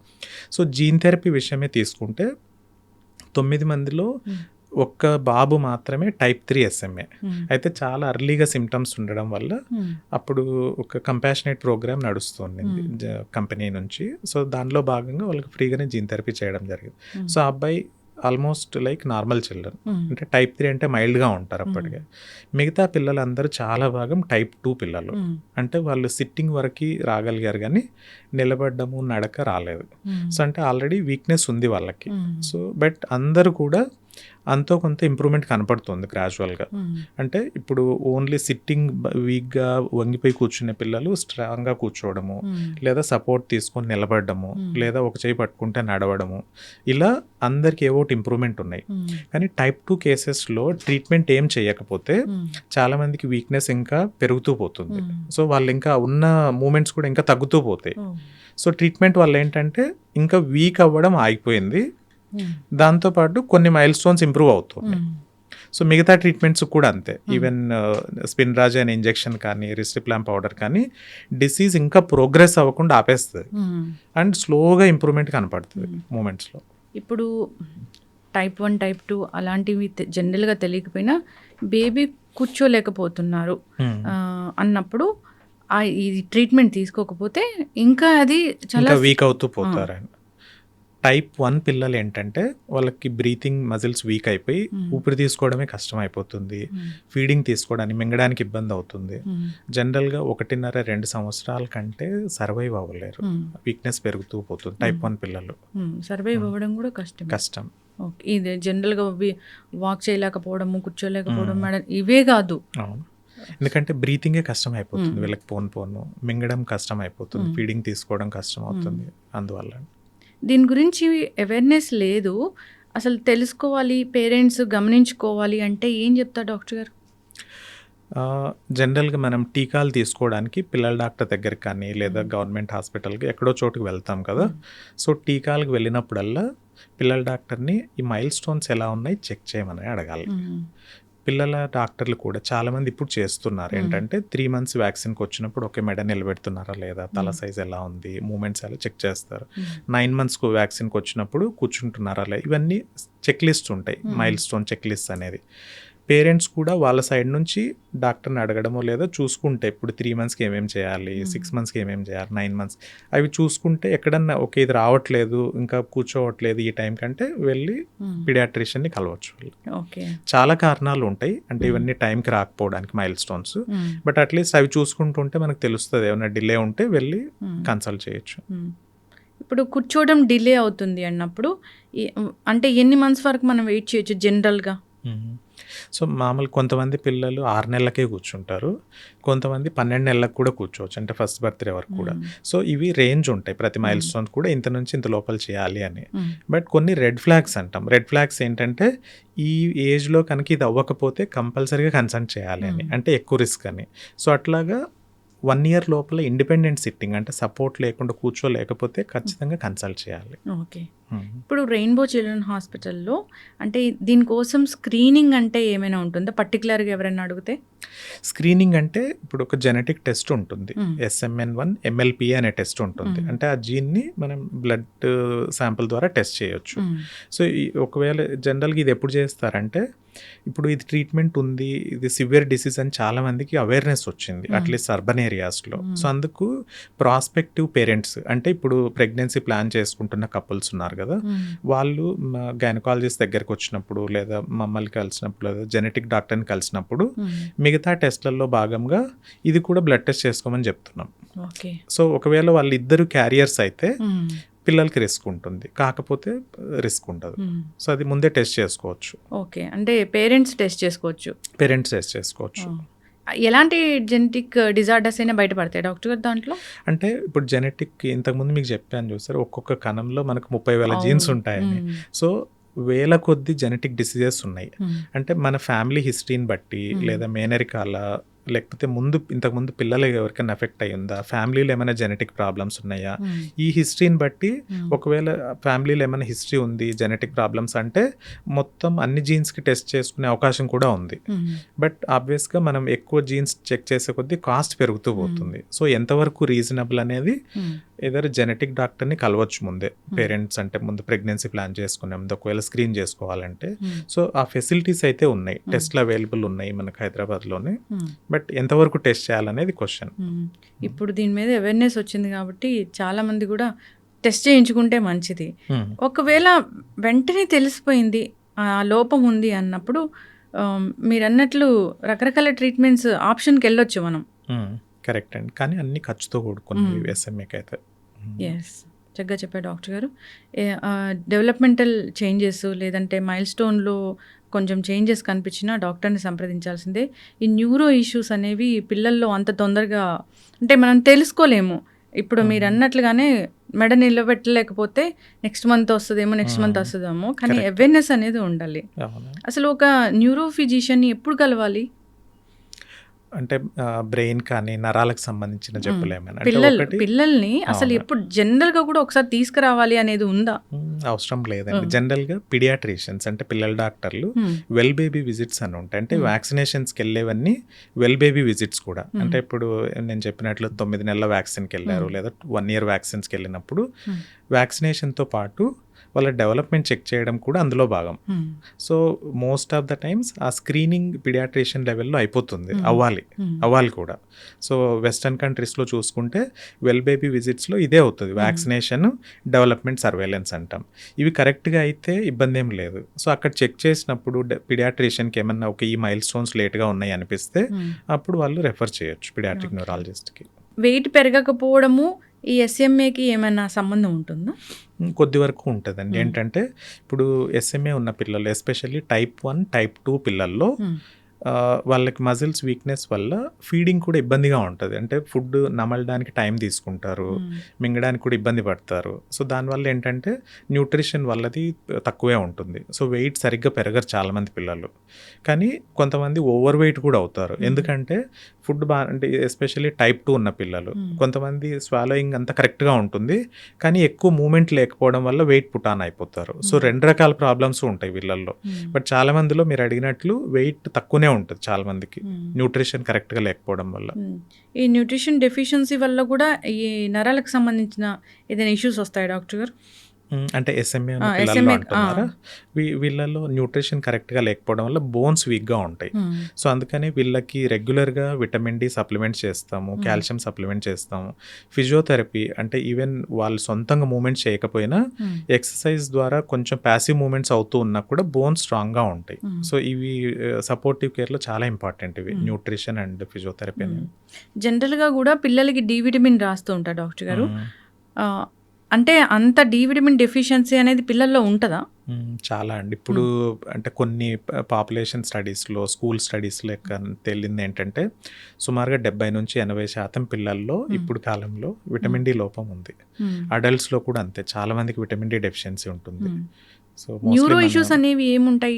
సో జీన్ థెరపీ విషయమే తీసుకుంటే 9 మందిలో ఒక్క బాబు మాత్రమే టైప్ 3 SMA. అయితే చాలా అర్లీగా సిమ్టమ్స్ ఉండడం వల్ల అప్పుడు ఒక కంపాషనేట్ ప్రోగ్రామ్ నడుస్తుంది కంపెనీ నుంచి. సో దానిలో భాగంగా వాళ్ళకి ఫ్రీగానే జీన్ థెరపీ చేయడం జరిగింది. సో ఆ అబ్బాయి ఆల్మోస్ట్ లైక్ నార్మల్ చిల్డ్రన్, అంటే టైప్ 3 అంటే మైల్డ్గా ఉంటారు అప్పటికే. మిగతా పిల్లలందరూ చాలా భాగం టైప్ 2 పిల్లలు, అంటే వాళ్ళు సిట్టింగ్ వరకు రాగలిగారు కానీ నిలబడ్డము నడక రాలేదు. సో అంటే ఆల్రెడీ వీక్నెస్ ఉంది వాళ్ళకి. సో బట్ అందరూ కూడా అంతో కొంత ఇంప్రూవ్మెంట్ కనపడుతుంది గ్రాడ్యువల్గా. అంటే ఇప్పుడు ఓన్లీ సిట్టింగ్ వీక్గా వంగిపోయి కూర్చునే పిల్లలు స్ట్రాంగ్గా కూర్చోవడము, లేదా సపోర్ట్ తీసుకొని నిలబడము, లేదా ఒక చేయి పట్టుకుంటే నడవడము, ఇలా అందరికి ఏవో ఇంప్రూవ్మెంట్ ఉన్నాయి. కానీ టైప్ 2 కేసెస్లో ట్రీట్మెంట్ ఏం చేయకపోతే చాలా మందికి వీక్నెస్ ఇంకా పెరుగుతూ పోతుంది. సో వాళ్ళు ఇంకా ఉన్న మూమెంట్స్ కూడా ఇంకా తగ్గుతూ పోతాయి. సో ట్రీట్మెంట్ వల్ల ఏంటంటే ఇంకా వీక్ అవ్వడం ఆగిపోయింది, దాంతోపాటు కొన్ని మైల్ స్టోన్స్ ఇంప్రూవ్ అవుతుంది. సో మిగతా ట్రీట్మెంట్స్ కూడా అంతే. ఈవెన్ స్పిన్రాజా అనే ఇంజెక్షన్ కానీ రిస్టిప్లామ్ పౌడర్ కానీ డిసీజ్ ఇంకా ప్రోగ్రెస్ అవ్వకుండా ఆపేస్తుంది అండ్ స్లోగా ఇంప్రూవ్మెంట్ కనపడుతుంది మూమెంట్స్లో. ఇప్పుడు టైప్ 1 టైప్ 2 అలాంటివి జనరల్గా తెలియకపోయినా బేబీ కూర్చోలేకపోతున్నారు అన్నప్పుడు ఈ ట్రీట్మెంట్ తీసుకోకపోతే ఇంకా అది చాలా వీక్ అవుతూ పోతారు. టైప్ 1 పిల్లలు ఏంటంటే వాళ్ళకి బ్రీతింగ్ మజిల్స్ వీక్ అయిపోయి ఊపిరి తీసుకోవడమే కష్టం అయిపోతుంది, ఫీడింగ్ తీసుకోవడానికి మింగడానికి ఇబ్బంది అవుతుంది. జనరల్గా 1.5-2 సంవత్సరాల కంటే సర్వైవ్ అవ్వలేరు, వీక్నెస్ పెరుగుతూ పోతుంది టైప్ 1 పిల్లలు. సర్వైవ్ అవ్వడం కూడా కష్టం. ఇది జనరల్గా వాక్ చేయలేకపోవడము, కూర్చోలేకపోవడం ఇవే కాదు. అవును, ఎందుకంటే బ్రీతింగే కష్టం అయిపోతుంది వీళ్ళకి, పోను మింగడం కష్టం అయిపోతుంది, ఫీడింగ్ తీసుకోవడం కష్టం అవుతుంది. అందువల్ల దీని గురించి అవేర్నెస్ లేదు, అసలు తెలుసుకోవాలి, పేరెంట్స్ గమనించుకోవాలి అంటే ఏం చెప్తారు డాక్టర్ గారు? జనరల్గా మనం టీకాలు తీసుకోవడానికి పిల్లల డాక్టర్ దగ్గరికి కానీ లేదా గవర్నమెంట్ హాస్పిటల్కి ఎక్కడో చోటుకి వెళ్తాం కదా. సో టీకాలకు వెళ్ళినప్పుడల్లా పిల్లల డాక్టర్ని ఈ మైల్ స్టోన్స్ ఎలా ఉన్నాయి చెక్ చేయమని అడగాలి. పిల్లల డాక్టర్లు కూడా చాలామంది ఇప్పుడు చేస్తున్నారు ఏంటంటే 3 మంత్స్ వ్యాక్సిన్కి వచ్చినప్పుడు ఒకే మెడ నిలబెడుతున్నారా లేదా, తల సైజ్ ఎలా ఉంది, మూమెంట్స్ ఎలా చెక్ చేస్తారు. 9 మంత్స్కు వ్యాక్సిన్కి వచ్చినప్పుడు కూర్చుంటున్నారా లేదా, ఇవన్నీ చెక్ లిస్ట్ ఉంటాయి, మైల్ స్టోన్ చెక్ లిస్ట్ అనేది. పేరెంట్స్ కూడా వాళ్ళ సైడ్ నుంచి డాక్టర్ని అడగడమో లేదా చూసుకుంటే ఇప్పుడు 3 మంత్స్కి ఏమేమి చేయాలి, 6 మంత్స్కి ఏమేమి చేయాలి, 9 మంత్స్ అవి చూసుకుంటే ఎక్కడన్నా ఓకే ఇది రావట్లేదు ఇంకా కూర్చోవట్లేదు ఈ టైం కంటే వెళ్ళి పీడియాట్రిషియన్ని కలవచ్చు. చాలా కారణాలు ఉంటాయి, అంటే ఇవన్నీ టైంకి రాకపోవడానికి మైల్ స్టోన్స్. బట్ అట్లీస్ట్ అవి చూసుకుంటుంటే మనకు తెలుస్తుంది, ఏమైనా డిలే ఉంటే వెళ్ళి కన్సల్ట్ చేయొచ్చు. ఇప్పుడు కూర్చోవడం డిలే అవుతుంది అన్నప్పుడు అంటే ఎన్ని మంత్స్ వరకు మనం వెయిట్ చేయొచ్చు జనరల్గా? సో మామూలు కొంతమంది పిల్లలు 6 నెలలకే కూర్చుంటారు, కొంతమంది 12 నెలలకు కూడా కూర్చోవచ్చు, అంటే ఫస్ట్ బర్త్డే వరకు కూడా. సో ఇవి రేంజ్ ఉంటాయి, ప్రతి మైల్ స్టోన్ కూడా ఇంత నుంచి ఇంత లోపల చేయాలి అని. బట్ కొన్ని రెడ్ ఫ్లాగ్స్ అంటాం. రెడ్ ఫ్లాగ్స్ ఏంటంటే ఈ ఏజ్లో కనుక ఇది అవ్వకపోతే కంపల్సరీగా కన్సల్ట్ చేయాలి అని, అంటే ఎక్కువ రిస్క్ అని. సో అట్లాగా 1 year లోపల ఇండిపెండెంట్ సిట్టింగ్, అంటే సపోర్ట్ లేకుండా కూర్చోలేకపోతే ఖచ్చితంగా కన్సల్ట్ చేయాలి. ఓకే. ఇప్పుడు రెయిన్బో చిల్డ్రన్ హాస్పిటల్లో అంటే దీనికోసం స్క్రీనింగ్ అంటే ఏమైనా ఉంటుందా పర్టికులర్గా ఎవరైనా అడిగితే? స్క్రీనింగ్ అంటే ఇప్పుడు ఒక జెనెటిక్ టెస్ట్ ఉంటుంది, SMN1 MLPA అనే టెస్ట్ ఉంటుంది. అంటే ఆ జీన్ని మనం బ్లడ్ శాంపుల్ ద్వారా టెస్ట్ చేయొచ్చు. సో ఒకవేళ జనరల్గా ఇది ఎప్పుడు చేస్తారంటే, ఇప్పుడు ఇది ట్రీట్మెంట్ ఉంది, ఇది సివియర్ డిసీజ్ అని చాలా మందికి అవేర్నెస్ వచ్చింది, అట్లీస్ట్ అర్బన్ ఏరియాస్లో. సో అందుకు ప్రాస్పెక్టివ్ పేరెంట్స్, అంటే ఇప్పుడు ప్రెగ్నెన్సీ ప్లాన్ చేసుకుంటున్న కపుల్స్ ఉన్నారు కదా, వాళ్ళు గైనకాలజిస్ట్ దగ్గరికి వచ్చినప్పుడు లేదా మమ్మల్ని కలిసినప్పుడు లేదా జెనెటిక్ డాక్టర్ని కలిసినప్పుడు మిగతా టెస్ట్లలో భాగంగా ఇది కూడా బ్లడ్ టెస్ట్ చేసుకోమని చెప్తున్నాం. సో ఒకవేళ వాళ్ళిద్దరు క్యారియర్స్ అయితే పిల్లలకి రిస్క్ ఉంటుంది, కాకపోతే రిస్క్ ఉండదు. సో అది ముందే టెస్ట్ చేసుకోవచ్చు. ఓకే, అంటే పేరెంట్స్ టెస్ట్ చేసుకోవచ్చు. ఎలాంటి జెనెటిక్ డిజార్డర్స్ అయినా బయటపడతాయి డాక్టర్ గారు దాంట్లో? అంటే ఇప్పుడు జెనెటిక్ ఇంతకుముందు మీకు చెప్పాను చూసారు, ఒక్కొక్క కణంలో మనకు 30,000 జీన్స్ ఉంటాయని. సో వేల కొద్ది జెనెటిక్ డిసీజెస్ ఉన్నాయి. అంటే మన ఫ్యామిలీ హిస్టరీని బట్టి లేదా మేనరికాల, లేకపోతే ఇంతకుముందు పిల్లలు ఎవరికైనా ఎఫెక్ట్ అయ్యిందా, ఫ్యామిలీలో ఏమైనా జెనెటిక్ ప్రాబ్లమ్స్ ఉన్నాయా, ఈ హిస్టరీని బట్టి ఒకవేళ ఫ్యామిలీలో ఏమైనా హిస్టరీ ఉంది జెనెటిక్ ప్రాబ్లమ్స్ అంటే మొత్తం అన్ని జీన్స్కి టెస్ట్ చేసుకునే అవకాశం కూడా ఉంది. బట్ ఆబ్వియస్గా మనం ఎక్కువ జీన్స్ చెక్ చేసే కొద్దీ కాస్ట్ పెరుగుతూ పోతుంది. సో ఎంతవరకు రీజనబుల్ అనేది ఏదైనా జెనెటిక్ డాక్టర్ని కలవచ్చు ముందే, పేరెంట్స్ అంటే ముందు ప్రెగ్నెన్సీ ప్లాన్ చేసుకునే ముందు ఒకవేళ స్క్రీన్ చేసుకోవాలంటే. సో ఆ ఫెసిలిటీస్ అయితే ఉన్నాయి, టెస్ట్లు అవైలబుల్ ఉన్నాయి మనకు హైదరాబాద్లోనే. బట్ ఎంతవరకు టెస్ట్ చేయాలనేది క్వశ్చన్. ఇప్పుడు దీని మీద అవేర్నెస్ వచ్చింది కాబట్టి చాలా మంది కూడా టెస్ట్ చేయించుకుంటే మంచిది. ఒకవేళ వెంటనే తెలిసిపోయింది ఆ లోపం ఉంది అన్నప్పుడు మీరు అన్నట్లు రకరకాల ట్రీట్మెంట్స్ ఆప్షన్కి వెళ్ళొచ్చు మనం. కరెక్ట్ అండి, కానీ అన్ని ఖర్చుతో కూడుకున్నవి SMAకి అయితే. ఎస్, చక్కగా చెప్పారు డాక్టర్ గారు. డెవలప్మెంటల్ చేంజెస్ లేదంటే మైల్ స్టోన్లో కొంచెం చేంజెస్ కనిపించినా డాక్టర్ని సంప్రదించాల్సిందే. ఈ న్యూరో ఇష్యూస్ అనేవి పిల్లల్లో అంత తొందరగా అంటే మనం తెలుసుకోలేము. ఇప్పుడు మీరు అన్నట్లుగానే మెడ నిలబెట్టలేకపోతే నెక్స్ట్ మంత్ వస్తుందేమో, కానీ అవేర్నెస్ అనేది ఉండాలి. అసలు ఒక న్యూరో ఫిజిషియన్ని ఎప్పుడు కలవాలి? అంటే బ్రెయిన్ కానీ నరాలకు సంబంధించిన జబ్బులేమైనా పిల్లల్ని అసలు ఎప్పుడు జనరల్ గా కూడా ఒకసారి తీసుకురావాలి అనేది ఉందా? అవసరం లేదండి. జనరల్ గా పీడియాట్రిషియన్స్ అంటే పిల్లల డాక్టర్లు వెల్ బేబీ విజిట్స్ అని ఉంటాయి. అంటే వ్యాక్సినేషన్స్కి వెళ్ళేవన్నీ వెల్ బేబీ విజిట్స్ కూడా. అంటే ఇప్పుడు నేను చెప్పినట్లు 9 నెలల వ్యాక్సిన్కి వెళ్ళారు లేదా 1 year వ్యాక్సిన్స్కి వెళ్ళినప్పుడు వ్యాక్సినేషన్తో పాటు వాళ్ళ డెవలప్మెంట్ చెక్ చేయడం కూడా అందులో భాగం. So most of the times ఆ స్క్రీనింగ్ పీడియాట్రిషియన్ లెవెల్లో అయిపోతుంది, అవ్వాలి కూడా. సో వెస్టర్న్ కంట్రీస్లో చూసుకుంటే వెల్ బేబీ విజిట్స్లో ఇదే అవుతుంది, వ్యాక్సినేషన్ డెవలప్మెంట్ సర్వేలెన్స్ అంటాం. ఇవి కరెక్ట్గా అయితే ఇబ్బంది ఏం లేదు. సో అక్కడ చెక్ చేసినప్పుడు పీడియాట్రిషియన్కి ఏమన్నా ఈ మైల్ స్టోన్స్ లేట్గా ఉన్నాయి అనిపిస్తే అప్పుడు వాళ్ళు రెఫర్ చేయొచ్చు పీడియాట్రిక్ న్యూరాలజిస్ట్కి. వెయిట్ పెరగకపోవడము ఈ SMAకి ఏమైనా సంబంధం ఉంటుందా? కొద్ది వరకు ఉంటుందండి. ఏంటంటే ఇప్పుడు SMA ఉన్న పిల్లలు, ఎస్పెషల్లీ type 1, type 2 పిల్లల్లో వాళ్ళకి మజిల్స్ వీక్నెస్ వల్ల ఫీడింగ్ కూడా ఇబ్బందిగా ఉంటుంది. అంటే ఫుడ్ నమలడానికి టైం తీసుకుంటారు, మింగడానికి కూడా ఇబ్బంది పడతారు. సో దానివల్ల ఏంటంటే న్యూట్రిషన్ వల్లది తక్కువే ఉంటుంది. సో వెయిట్ సరిగ్గా పెరగరు చాలామంది పిల్లలు. కానీ కొంతమంది ఓవర్ వెయిట్ కూడా అవుతారు, ఎందుకంటే ఫుడ్ అంటే ఎస్పెషల్లీ type 2 ఉన్న పిల్లలు. కొంతమంది స్వాలోయింగ్ అంతా కరెక్ట్గా ఉంటుంది కానీ ఎక్కువ మూమెంట్ లేకపోవడం వల్ల వెయిట్ పుటాన్ అయిపోతారు. సో 2 రకాల ప్రాబ్లమ్స్ ఉంటాయి వీళ్ళల్లో. బట్ చాలా మందిలో మీరు అడిగినట్లు వెయిట్ తక్కువనే ఉంటుంది చాలా మందికి, న్యూట్రిషన్ కరెక్ట్గా లేకపోవడం వల్ల. ఈ న్యూట్రిషన్ డెఫిషియన్సీ వల్ల కూడా ఈ నరాలకు సంబంధించిన ఏదైనా ఇష్యూస్ వస్తాయి డాక్టర్ గారు? అంటే SMA పిల్లలు అంటున్నారా? వీళ్ళలో న్యూట్రిషన్ కరెక్ట్గా లేకపోవడం వల్ల బోన్స్ వీక్గా ఉంటాయి. సో అందుకని వీళ్ళకి రెగ్యులర్గా విటమిన్ D సప్లిమెంట్ చేస్తాము, కాల్షియం సప్లిమెంట్ చేస్తాము, ఫిజియోథెరపీ అంటే ఈవెన్ వాళ్ళు సొంతంగా మూమెంట్స్ చేయకపోయినా ఎక్సర్సైజ్ ద్వారా కొంచెం ప్యాసివ్ మూమెంట్స్ అవుతూ ఉన్నా కూడా బోన్స్ స్ట్రాంగ్గా ఉంటాయి. సో ఇవి సపోర్టివ్ కేర్లో చాలా ఇంపార్టెంట్, ఇవి న్యూట్రిషన్ అండ్ ఫిజియోథెరపీ అనేవి. జనరల్గా కూడా పిల్లలకి D విటమిన్ రాస్తూ ఉంటారు డాక్టర్ గారు. అంటే అంత డి విటమిన్ డెఫిషియన్సీ అనేది పిల్లల్లో ఉంటుందా? చాలా అండి. ఇప్పుడు అంటే కొన్ని పాపులేషన్ స్టడీస్‌లో, స్కూల్ స్టడీస్‌లో తేలింది ఏంటంటే సుమారుగా 70-80% పిల్లల్లో ఇప్పుడు కాలంలో విటమిన్ డి లోపం ఉంది. అడల్ట్స్‌లో కూడా అంతే. చాలా మందికి విటమిన్ డి డెఫిషియన్సీ ఉంటుంది. సో న్యూరో ఇష్యూస్ అనేవి ఏముంటాయి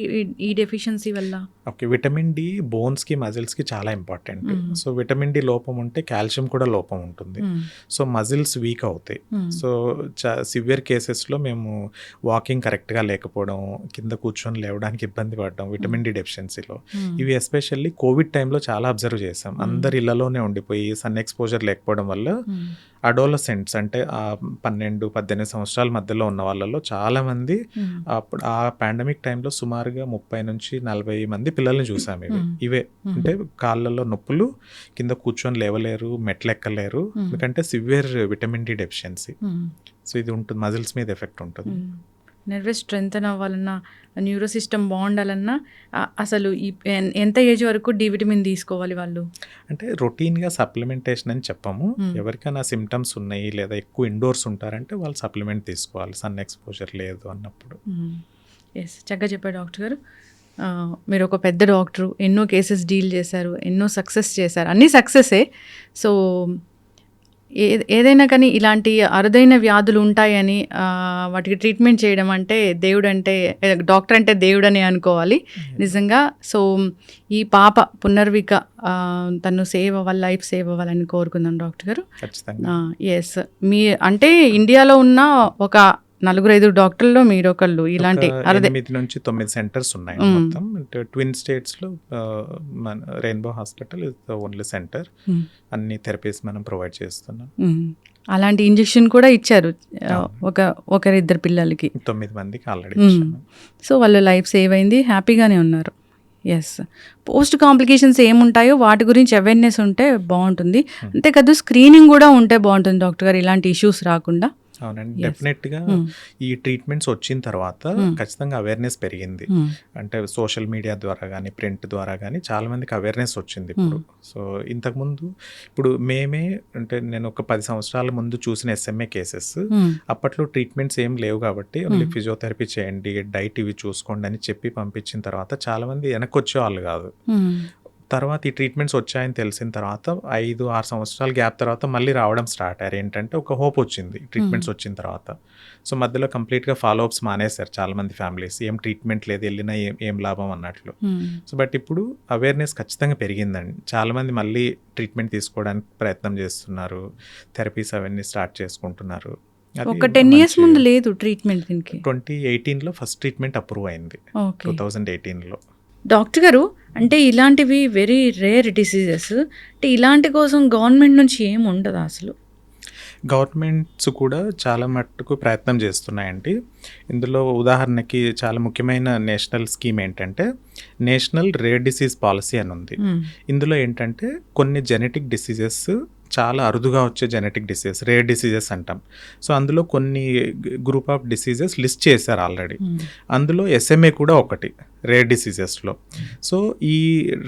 ఈ డెఫిషియన్సీ వల్ల? ఓకే. విటమిన్ డి బోన్స్‌కి, మజిల్స్‌కి చాలా ఇంపార్టెంట్. సో విటమిన్ డి లోపం ఉంటే కాల్షియం కూడా లోపం ఉంటుంది. సో మజిల్స్ వీక్ అవుతాయి. సో సివియర్ కేసెస్‌లో మేము వాకింగ్ కరెక్ట్‌గా లేకపోవడం, కింద కూర్చొని లేవడానికి ఇబ్బంది పడడం విటమిన్ డి డెఫిషియన్సీలో. ఇవి ఎస్పెషల్లీ కోవిడ్ టైంలో చాలా అబ్జర్వ్ చేసాం. అందరు ఇళ్లలోనే ఉండిపోయి సన్ ఎక్స్‌పోజర్ లేకపోవడం వల్ల అడోలసెంట్స్ అంటే 12-18 సంవత్సరాల మధ్యలో ఉన్న వాళ్ళలో చాలామంది అప్పుడు ఆ పాండమిక్ టైంలో సుమారుగా 30-40 మంది పిల్లల్ని చూసాం. ఇవే అంటే కాళ్ళల్లో నొప్పులు, కింద కూర్చొని లేవలేరు, మెట్లు ఎక్కలేరు, ఎందుకంటే severe vitamin D deficiency. So ఇది ఉంటుంది, మజిల్స్ మీద ఎఫెక్ట్ ఉంటుంది. నర్వస్ స్ట్రెంగ్తన్ అవ్వాలన్నా, న్యూరో సిస్టమ్ బాగుండాలన్నా అసలు ఎంత ఏజ్ వరకు డి విటమిన్ తీసుకోవాలి వాళ్ళు? అంటే రొటీన్గా సప్లిమెంటేషన్ అని చెప్పము. ఎవరికైనా సిమ్టమ్స్ ఉన్నాయి లేదా ఎక్కువ ఇండోర్స్ ఉంటారంటే వాళ్ళు సప్లిమెంట్ తీసుకోవాలి, సన్ ఎక్స్పోజర్ లేదు అన్నప్పుడు. ఎస్, చక్కగా చెప్పారు డాక్టర్ గారు. మీరు ఒక పెద్ద డాక్టరు, ఎన్నో కేసెస్ డీల్ చేశారు, ఎన్నో సక్సెస్ చేశారు, అన్నీ సక్సెసే. సో ఏదైనా కానీ ఇలాంటి అరుదైన వ్యాధులు ఉంటాయని వాటికి ట్రీట్మెంట్ చేయడం అంటే దేవుడు అంటే, డాక్టర్ అంటే దేవుడు అని అనుకోవాలి నిజంగా. సో ఈ పాప పునర్విక తను సేవ్ అవ్వాలి, లైఫ్ సేవ్ అవ్వాలని కోరుకుందాం డాక్టర్ గారు. ఎస్, మీ అంటే ఇండియాలో ఉన్న ఒక 4-5 డాక్టర్లో మీరు ఒకళ్ళు. ఇలాంటి 8-9 సెంటర్స్ ఉన్నాయి మొత్తం. ట్విన్ స్టేట్స్లో మన rainbow hospital is the only centre. అన్ని థెరపీస్ మనం ప్రొవైడ్ చేస్తున్నాం. అలాంటి ఇంజెక్షన్ కూడా ఇచ్చారు ఒకరిద్దరు పిల్లలకి, 9 మందికి ఆల్రెడీ. సో వాళ్ళ లైఫ్ సేవ్ అయింది, హ్యాపీగానే ఉన్నారు. ఎస్, పోస్ట్ కాంప్లికేషన్స్ ఏముంటాయో వాటి గురించి అవేర్నెస్ ఉంటే బాగుంటుంది. అంతేకాదు స్క్రీనింగ్ కూడా ఉంటే బాగుంటుంది డాక్టర్ గారు, ఇలాంటి ఇష్యూస్ రాకుండా. అవునండి, డెఫినెట్గా ఈ ట్రీట్మెంట్స్ వచ్చిన తర్వాత ఖచ్చితంగా అవేర్నెస్ పెరిగింది. అంటే సోషల్ మీడియా ద్వారా కానీ, ప్రింట్ ద్వారా కానీ చాలా మందికి అవేర్నెస్ వచ్చింది ఇప్పుడు. సో ఇంతకుముందు ఇప్పుడు మేమే అంటే నేను ఒక 10 సంవత్సరాల ముందు చూసిన SMA కేసెస్, అప్పట్లో ట్రీట్మెంట్స్ ఏం లేవు కాబట్టి ఓన్లీ ఫిజియోథెరపీ చేయండి, డైట్ ఇవి చూసుకోండి అని చెప్పి పంపించిన తర్వాత చాలా మంది వెనక్కి వచ్చేవాళ్ళు కాదు. తర్వాత ఈ ట్రీట్మెంట్స్ వచ్చాయని తెలిసిన తర్వాత 5-6 సంవత్సరాల గ్యాప్ తర్వాత మళ్ళీ రావడం స్టార్ట్ అయ్యారు. ఏంటంటే ఒక హోప్ వచ్చింది ట్రీట్మెంట్స్ వచ్చిన తర్వాత. సో మధ్యలో కంప్లీట్గా ఫాలోఅప్స్ మానేశారు చాలామంది ఫ్యామిలీస్, ఏం ట్రీట్మెంట్ లేదు, వెళ్ళినా ఏం లాభం అన్నట్లు. సో బట్ ఇప్పుడు అవేర్నెస్ ఖచ్చితంగా పెరిగిందండి. చాలామంది మళ్ళీ ట్రీట్మెంట్ తీసుకోవడానికి ప్రయత్నం చేస్తున్నారు, థెరపీస్ అవన్నీ స్టార్ట్ చేసుకుంటున్నారు. ఒక 10 years ముందు లేదు ట్రీట్మెంట్ దీనికి. 2018లో ఫస్ట్ ట్రీట్మెంట్ అప్రూవ్ అయింది, 2018లో. డాక్టర్ గారు, అంటే ఇలాంటివి వెరీ రేర్ డిసీజెస్, అంటే ఇలాంటి కోసం గవర్నమెంట్ నుంచి ఏం ఉండదు అసలు? గవర్నమెంట్స్ కూడా చాలా మట్టుకు ప్రయత్నం చేస్తున్నాయండి. ఇందులో ఉదాహరణకి చాలా ముఖ్యమైన నేషనల్ స్కీమ్ ఏంటంటే నేషనల్ రేర్ డిసీజ్ పాలసీ అని ఉంది. ఇందులో ఏంటంటే కొన్ని జెనెటిక్ డిసీజెస్, చాలా అరుదుగా వచ్చే జెనెటిక్ డిసీజెస్, రేర్ డిసీజెస్ అంటాం. సో అందులో కొన్ని గ్రూప్ ఆఫ్ డిసీజెస్ లిస్ట్ చేశారు ఆల్రెడీ. అందులో SMA కూడా ఒకటి రేర్ డిసీజెస్లో. సో ఈ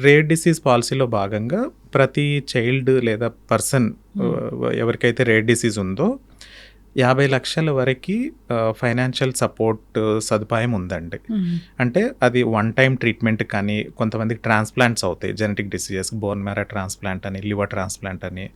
రేర్ డిసీజ్ పాలసీలో భాగంగా ప్రతి చైల్డ్ లేదా పర్సన్ ఎవరికైతే రేర్ డిసీజ్ ఉందో 50 లక్షల వరకు ఫైనాన్షియల్ సపోర్ట్ సదుపాయం ఉందండి. అంటే అది వన్ టైం ట్రీట్మెంట్ కానీ, కొంతమందికి ట్రాన్స్ప్లాంట్స్ అవుతాయి genetic diseases, bone marrow transplant అని, లివర్ ట్రాన్స్ప్లాంట్ అని,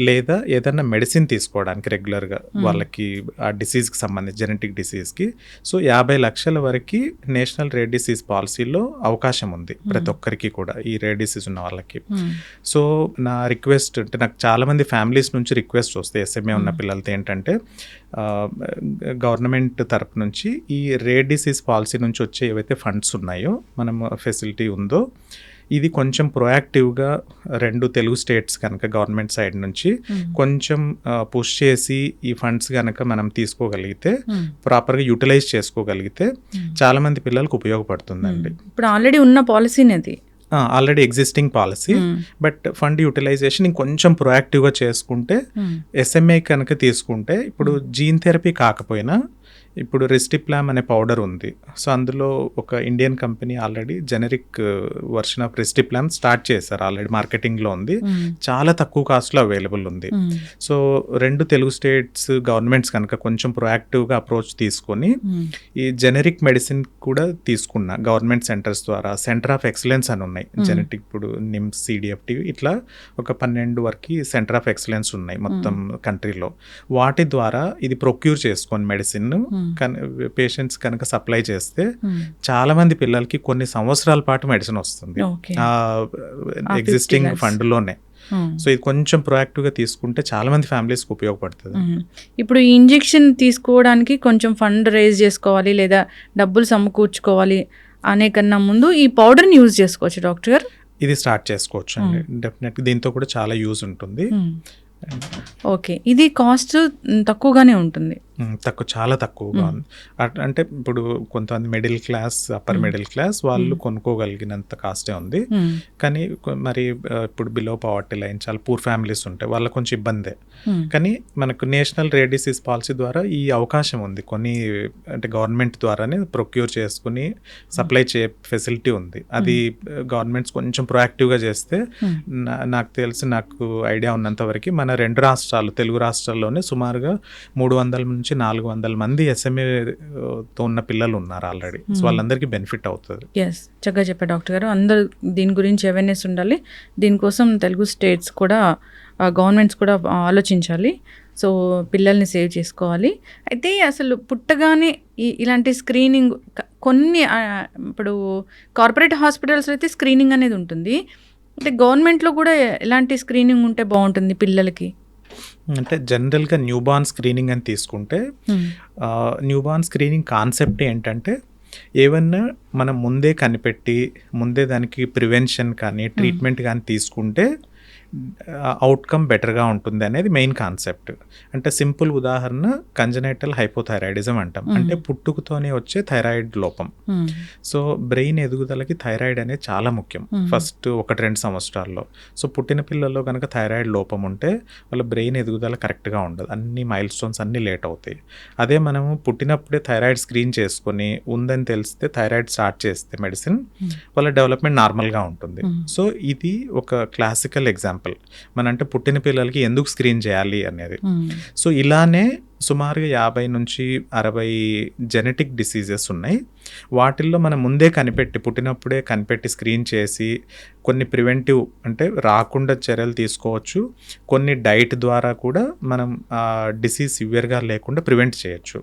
లేదా ఏదైనా మెడిసిన్ తీసుకోవడానికి రెగ్యులర్గా వాళ్ళకి ఆ డిసీజ్కి సంబంధించి జెనెటిక్ డిసీజ్కి. సో 50 లక్షల వరకు నేషనల్ రేర్ డిసీజ్ పాలసీలో అవకాశం ఉంది ప్రతి ఒక్కరికి కూడా, ఈ రేర్ డిసీజ్ ఉన్న వాళ్ళకి. సో నా రిక్వెస్ట్ అంటే, నాకు చాలామంది ఫ్యామిలీస్ నుంచి రిక్వెస్ట్ వస్తాయి SMA ఉన్న పిల్లలతో ఏంటంటే, గవర్నమెంట్ తరపు నుంచి ఈ రేర్ డిసీజ్ పాలసీ నుంచి వచ్చే ఏవైతే ఫండ్స్ ఉన్నాయో, మనం ఫెసిలిటీ ఉందో, ఇది కొంచెం ప్రొయాక్టివ్గా 2 తెలుగు స్టేట్స్ కనుక గవర్నమెంట్ సైడ్ నుంచి కొంచెం పుష్ చేసి ఈ ఫండ్స్ కనుక మనం తీసుకోగలిగితే, ప్రాపర్గా యూటిలైజ్ చేసుకోగలిగితే చాలా మంది పిల్లలకు ఉపయోగపడుతుందండి. ఇప్పుడు ఆల్రెడీ ఉన్న పాలసీని, అది already existing policy, but fund utilisation ఇంకొంచెం ప్రొయాక్టివ్గా చేసుకుంటే, SMA కనుక తీసుకుంటే ఇప్పుడు జీన్ థెరపీ కాకపోయినా ఇప్పుడు రిస్టిప్లామ్ అనే పౌడర్ ఉంది. సో అందులో ఒక Indian company already generic version of risdiplam start చేశారు, ఆల్రెడీ మార్కెటింగ్లో ఉంది, చాలా తక్కువ కాస్ట్లో అవైలబుల్ ఉంది. సో 2 తెలుగు స్టేట్స్ గవర్నమెంట్స్ కనుక కొంచెం ప్రొయాక్టివ్గా అప్రోచ్ తీసుకొని ఈ జెనరిక్ మెడిసిన్ కూడా తీసుకున్న గవర్నమెంట్ సెంటర్స్ ద్వారా సెంటర్ ఆఫ్ ఎక్సలెన్స్ అని ఉన్నాయి జెనెటిక్, ఇప్పుడు నిమ్స్, సిడిఎఫ్టి ఇట్లా ఒక 12 వరకు సెంటర్ ఆఫ్ ఎక్సలెన్స్ ఉన్నాయి మొత్తం కంట్రీలో. వాటి ద్వారా ఇది ప్రొక్యూర్ చేసుకొని మెడిసిన్ పేషెంట్స్ కనుక సప్లై చేస్తే చాలా మంది పిల్లలకి కొన్ని సంవత్సరాల పాటు మెడిసిన్ వస్తుంది ఎగ్జిస్టింగ్ ఫండ్లోనే. సో ఇది కొంచెం ప్రొయాక్టివ్గా తీసుకుంటే చాలా మంది ఫ్యామిలీస్కి ఉపయోగపడుతుంది. ఇప్పుడు ఈ ఇంజెక్షన్ తీసుకోవడానికి కొంచెం ఫండ్ రేజ్ చేసుకోవాలి లేదా డబ్బులు సమకూర్చుకోవాలి అనే కన్నా ముందు ఈ పౌడర్ని యూజ్ చేసుకోవచ్చు డాక్టర్ గారు. ఇది స్టార్ట్ చేసుకోవచ్చు అండి డెఫినెట్గా, దీంతో కూడా చాలా యూజ్ ఉంటుంది. ఓకే, ఇది కాస్ట్ తక్కువగానే ఉంటుంది. చాలా తక్కువగా ఉంది. అంటే ఇప్పుడు కొంతమంది middle class, upper middle class వాళ్ళు కొనుక్కోగలిగినంత కాస్టే ఉంది. కానీ మరి ఇప్పుడు బిలో పవర్టీ లైన్ చాలా పూర్ ఫ్యామిలీస్ ఉంటాయి, వాళ్ళకి కొంచెం ఇబ్బందే. కానీ మనకు నేషనల్ రేర్ డిసీజ్ పాలసీ ద్వారా ఈ అవకాశం ఉంది, కొన్ని అంటే గవర్నమెంట్ ద్వారానే ప్రొక్యూర్ చేసుకుని సప్లై చే ఫెసిలిటీ ఉంది. అది గవర్నమెంట్స్ కొంచెం ప్రొయాక్టివ్గా చేస్తే నాకు తెలిసి, నాకు ఐడియా ఉన్నంత వరకు మన 2 రాష్ట్రాలు, తెలుగు రాష్ట్రాల్లోనే సుమారుగా 300 నుంచి 400 మంది ఎస్ఎంఏతో ఉన్న పిల్లలు ఉన్నారు ఆల్రెడీ. సో వాళ్ళందరికీ బెనిఫిట్ అవుతుంది. ఎస్, చక్కగా చెప్పారు డాక్టర్ గారు. అందరు దీని గురించి అవేర్నెస్ ఉండాలి. దీనికోసం తెలుగు స్టేట్స్ కూడా, గవర్నమెంట్స్ కూడా ఆలోచించాలి. సో పిల్లల్ని సేవ్ చేసుకోవాలి. అయితే అసలు పుట్టగానే ఇలాంటి స్క్రీనింగ్ కొన్ని ఇప్పుడు కార్పొరేట్ హాస్పిటల్స్లో అయితే స్క్రీనింగ్ అనేది ఉంటుంది. అంటే గవర్నమెంట్లో కూడా ఎలాంటి స్క్రీనింగ్ ఉంటే బాగుంటుంది పిల్లలకి? అంటే జనరల్గా న్యూబార్న్ స్క్రీనింగ్ అని తీసుకుంటే, న్యూబార్న్ స్క్రీనింగ్ కాన్సెప్ట్ ఏంటంటే ఏమన్నా మనం ముందే కనిపెట్టి ముందే దానికి ప్రివెన్షన్ కానీ ట్రీట్మెంట్ కానీ తీసుకుంటే అవుట్కమ్ బెటర్గా ఉంటుంది అనేది మెయిన్ కాన్సెప్ట్. అంటే సింపుల్ ఉదాహరణ కంజనైటల్ హైపోథైరాయిడిజం అంటాం. అంటే పుట్టుకతోనే వచ్చే థైరాయిడ్ లోపం. సో బ్రెయిన్ ఎదుగుదలకి థైరాయిడ్ అనేది చాలా ముఖ్యం ఫస్ట్ 1-2 సంవత్సరాల్లో. సో పుట్టిన పిల్లల్లో కనుక థైరాయిడ్ లోపం ఉంటే వాళ్ళ బ్రెయిన్ ఎదుగుదల కరెక్ట్గా ఉండదు, అన్ని మైల్ స్టోన్స్ అన్నీ లేట్ అవుతాయి. అదే మనము పుట్టినప్పుడే థైరాయిడ్ స్క్రీన్ చేసుకొని ఉందని తెలిస్తే థైరాయిడ్ స్టార్ట్ చేస్తే మెడిసిన్, వాళ్ళ డెవలప్మెంట్ నార్మల్గా ఉంటుంది. సో ఇది ఒక క్లాసికల్ ఎగ్జాంపుల్ మన, అంటే పుట్టిన పిల్లలకి ఎందుకు స్క్రీన్ చేయాలి అనేది. సో ఇలానే సుమారుగా 50 నుంచి 60 జెనెటిక్ డిసీజెస్ ఉన్నాయి. వాటిల్లో మనం ముందే కనిపెట్టి, పుట్టినప్పుడే కనిపెట్టి స్క్రీన్ చేసి కొన్ని ప్రివెంటివ్ అంటే రాకుండా చర్యలు తీసుకోవచ్చు. కొన్ని డైట్ ద్వారా కూడా మనం డిసీజ్ సివియర్గా లేకుండా ప్రివెంట్ చేయొచ్చు.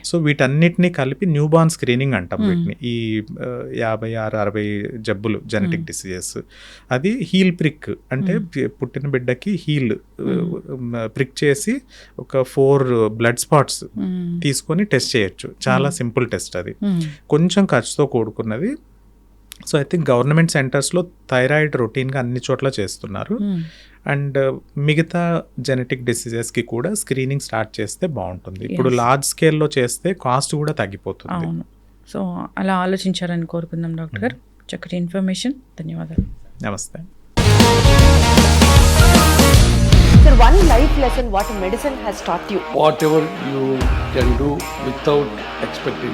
సో వీటన్నిటినీ కలిపి న్యూబార్న్ స్క్రీనింగ్ అంటాం వీటిని. ఈ 56-60 జబ్బులు జెనెటిక్ డిసీజెస్, అది హీల్ ప్రిక్ అంటే పుట్టిన బిడ్డకి హీల్ ప్రిక్ చేసి ఒక 4 బ్లడ్ స్పాట్స్ తీసుకొని టెస్ట్ చేయొచ్చు. చాలా సింపుల్ టెస్ట్, అది కొంచెం ఖర్చుతో కూడుకున్నది. సో ఐ థింక్ గవర్నమెంట్ సెంటర్స్లో థైరాయిడ్ రొటీన్గా అన్ని చోట్ల చేస్తున్నారు. అండ్ మిగతా జెనెటిక్ డిసీజెస్కి కూడా స్క్రీనింగ్ స్టార్ట్ చేస్తే బాగుంటుంది. ఇప్పుడు లార్జ్ స్కేల్లో చేస్తే కాస్ట్ కూడా తగ్గిపోతుంది. సో అలా ఆలోచించాలని కోరుకుందాం డాక్టర్ గారు. చక్కటి ఇన్ఫర్మేషన్, ధన్యవాదాలు. నమస్తే. Sir, one life lesson what medicine has taught you. Whatever you can do without expecting.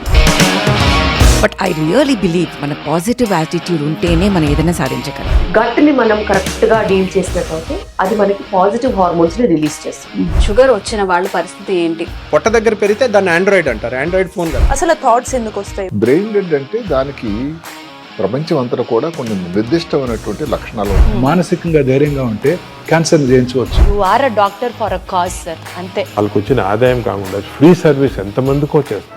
But I really believe మన పాజిటివ్ యాటిట్యూడ్ ఉంటేనే మనం ఏదైనా సాధించగలం. గట్ ని మనం కరెక్ట్ గా డీల్ చేసినట్లయితే అది మనకి పాజిటివ్ హార్మోన్స్ ని రిలీజ్ చేస్తుంది. షుగర్ వచ్చిన వాళ్ళ పరిస్థితి ఏంటి? పొట్ట దగ్గర పెరిగితే దాన్ని ఆండ్రాయిడ్ అంటారు, ఆండ్రాయిడ్ ఫోన్ కదా. అసలు థాట్స్ ఎందుకు వస్తాయి? బ్రెయిన్ డెడ్ అంటే దానికి ప్రపంచం అంతా కూడా కొన్ని నిర్దిష్టమైనటువంటి లక్షణాలు. మానసికంగా ధైర్యంగా ఉంటే క్యాన్సర్ జయించవచ్చు. You are a doctor for a cause sir, అంతే. వాళ్ళకి వచ్చిన ఆదాయం కాకుండా ఫ్రీ సర్వీస్ ఎంతమందికో చేస్తారు.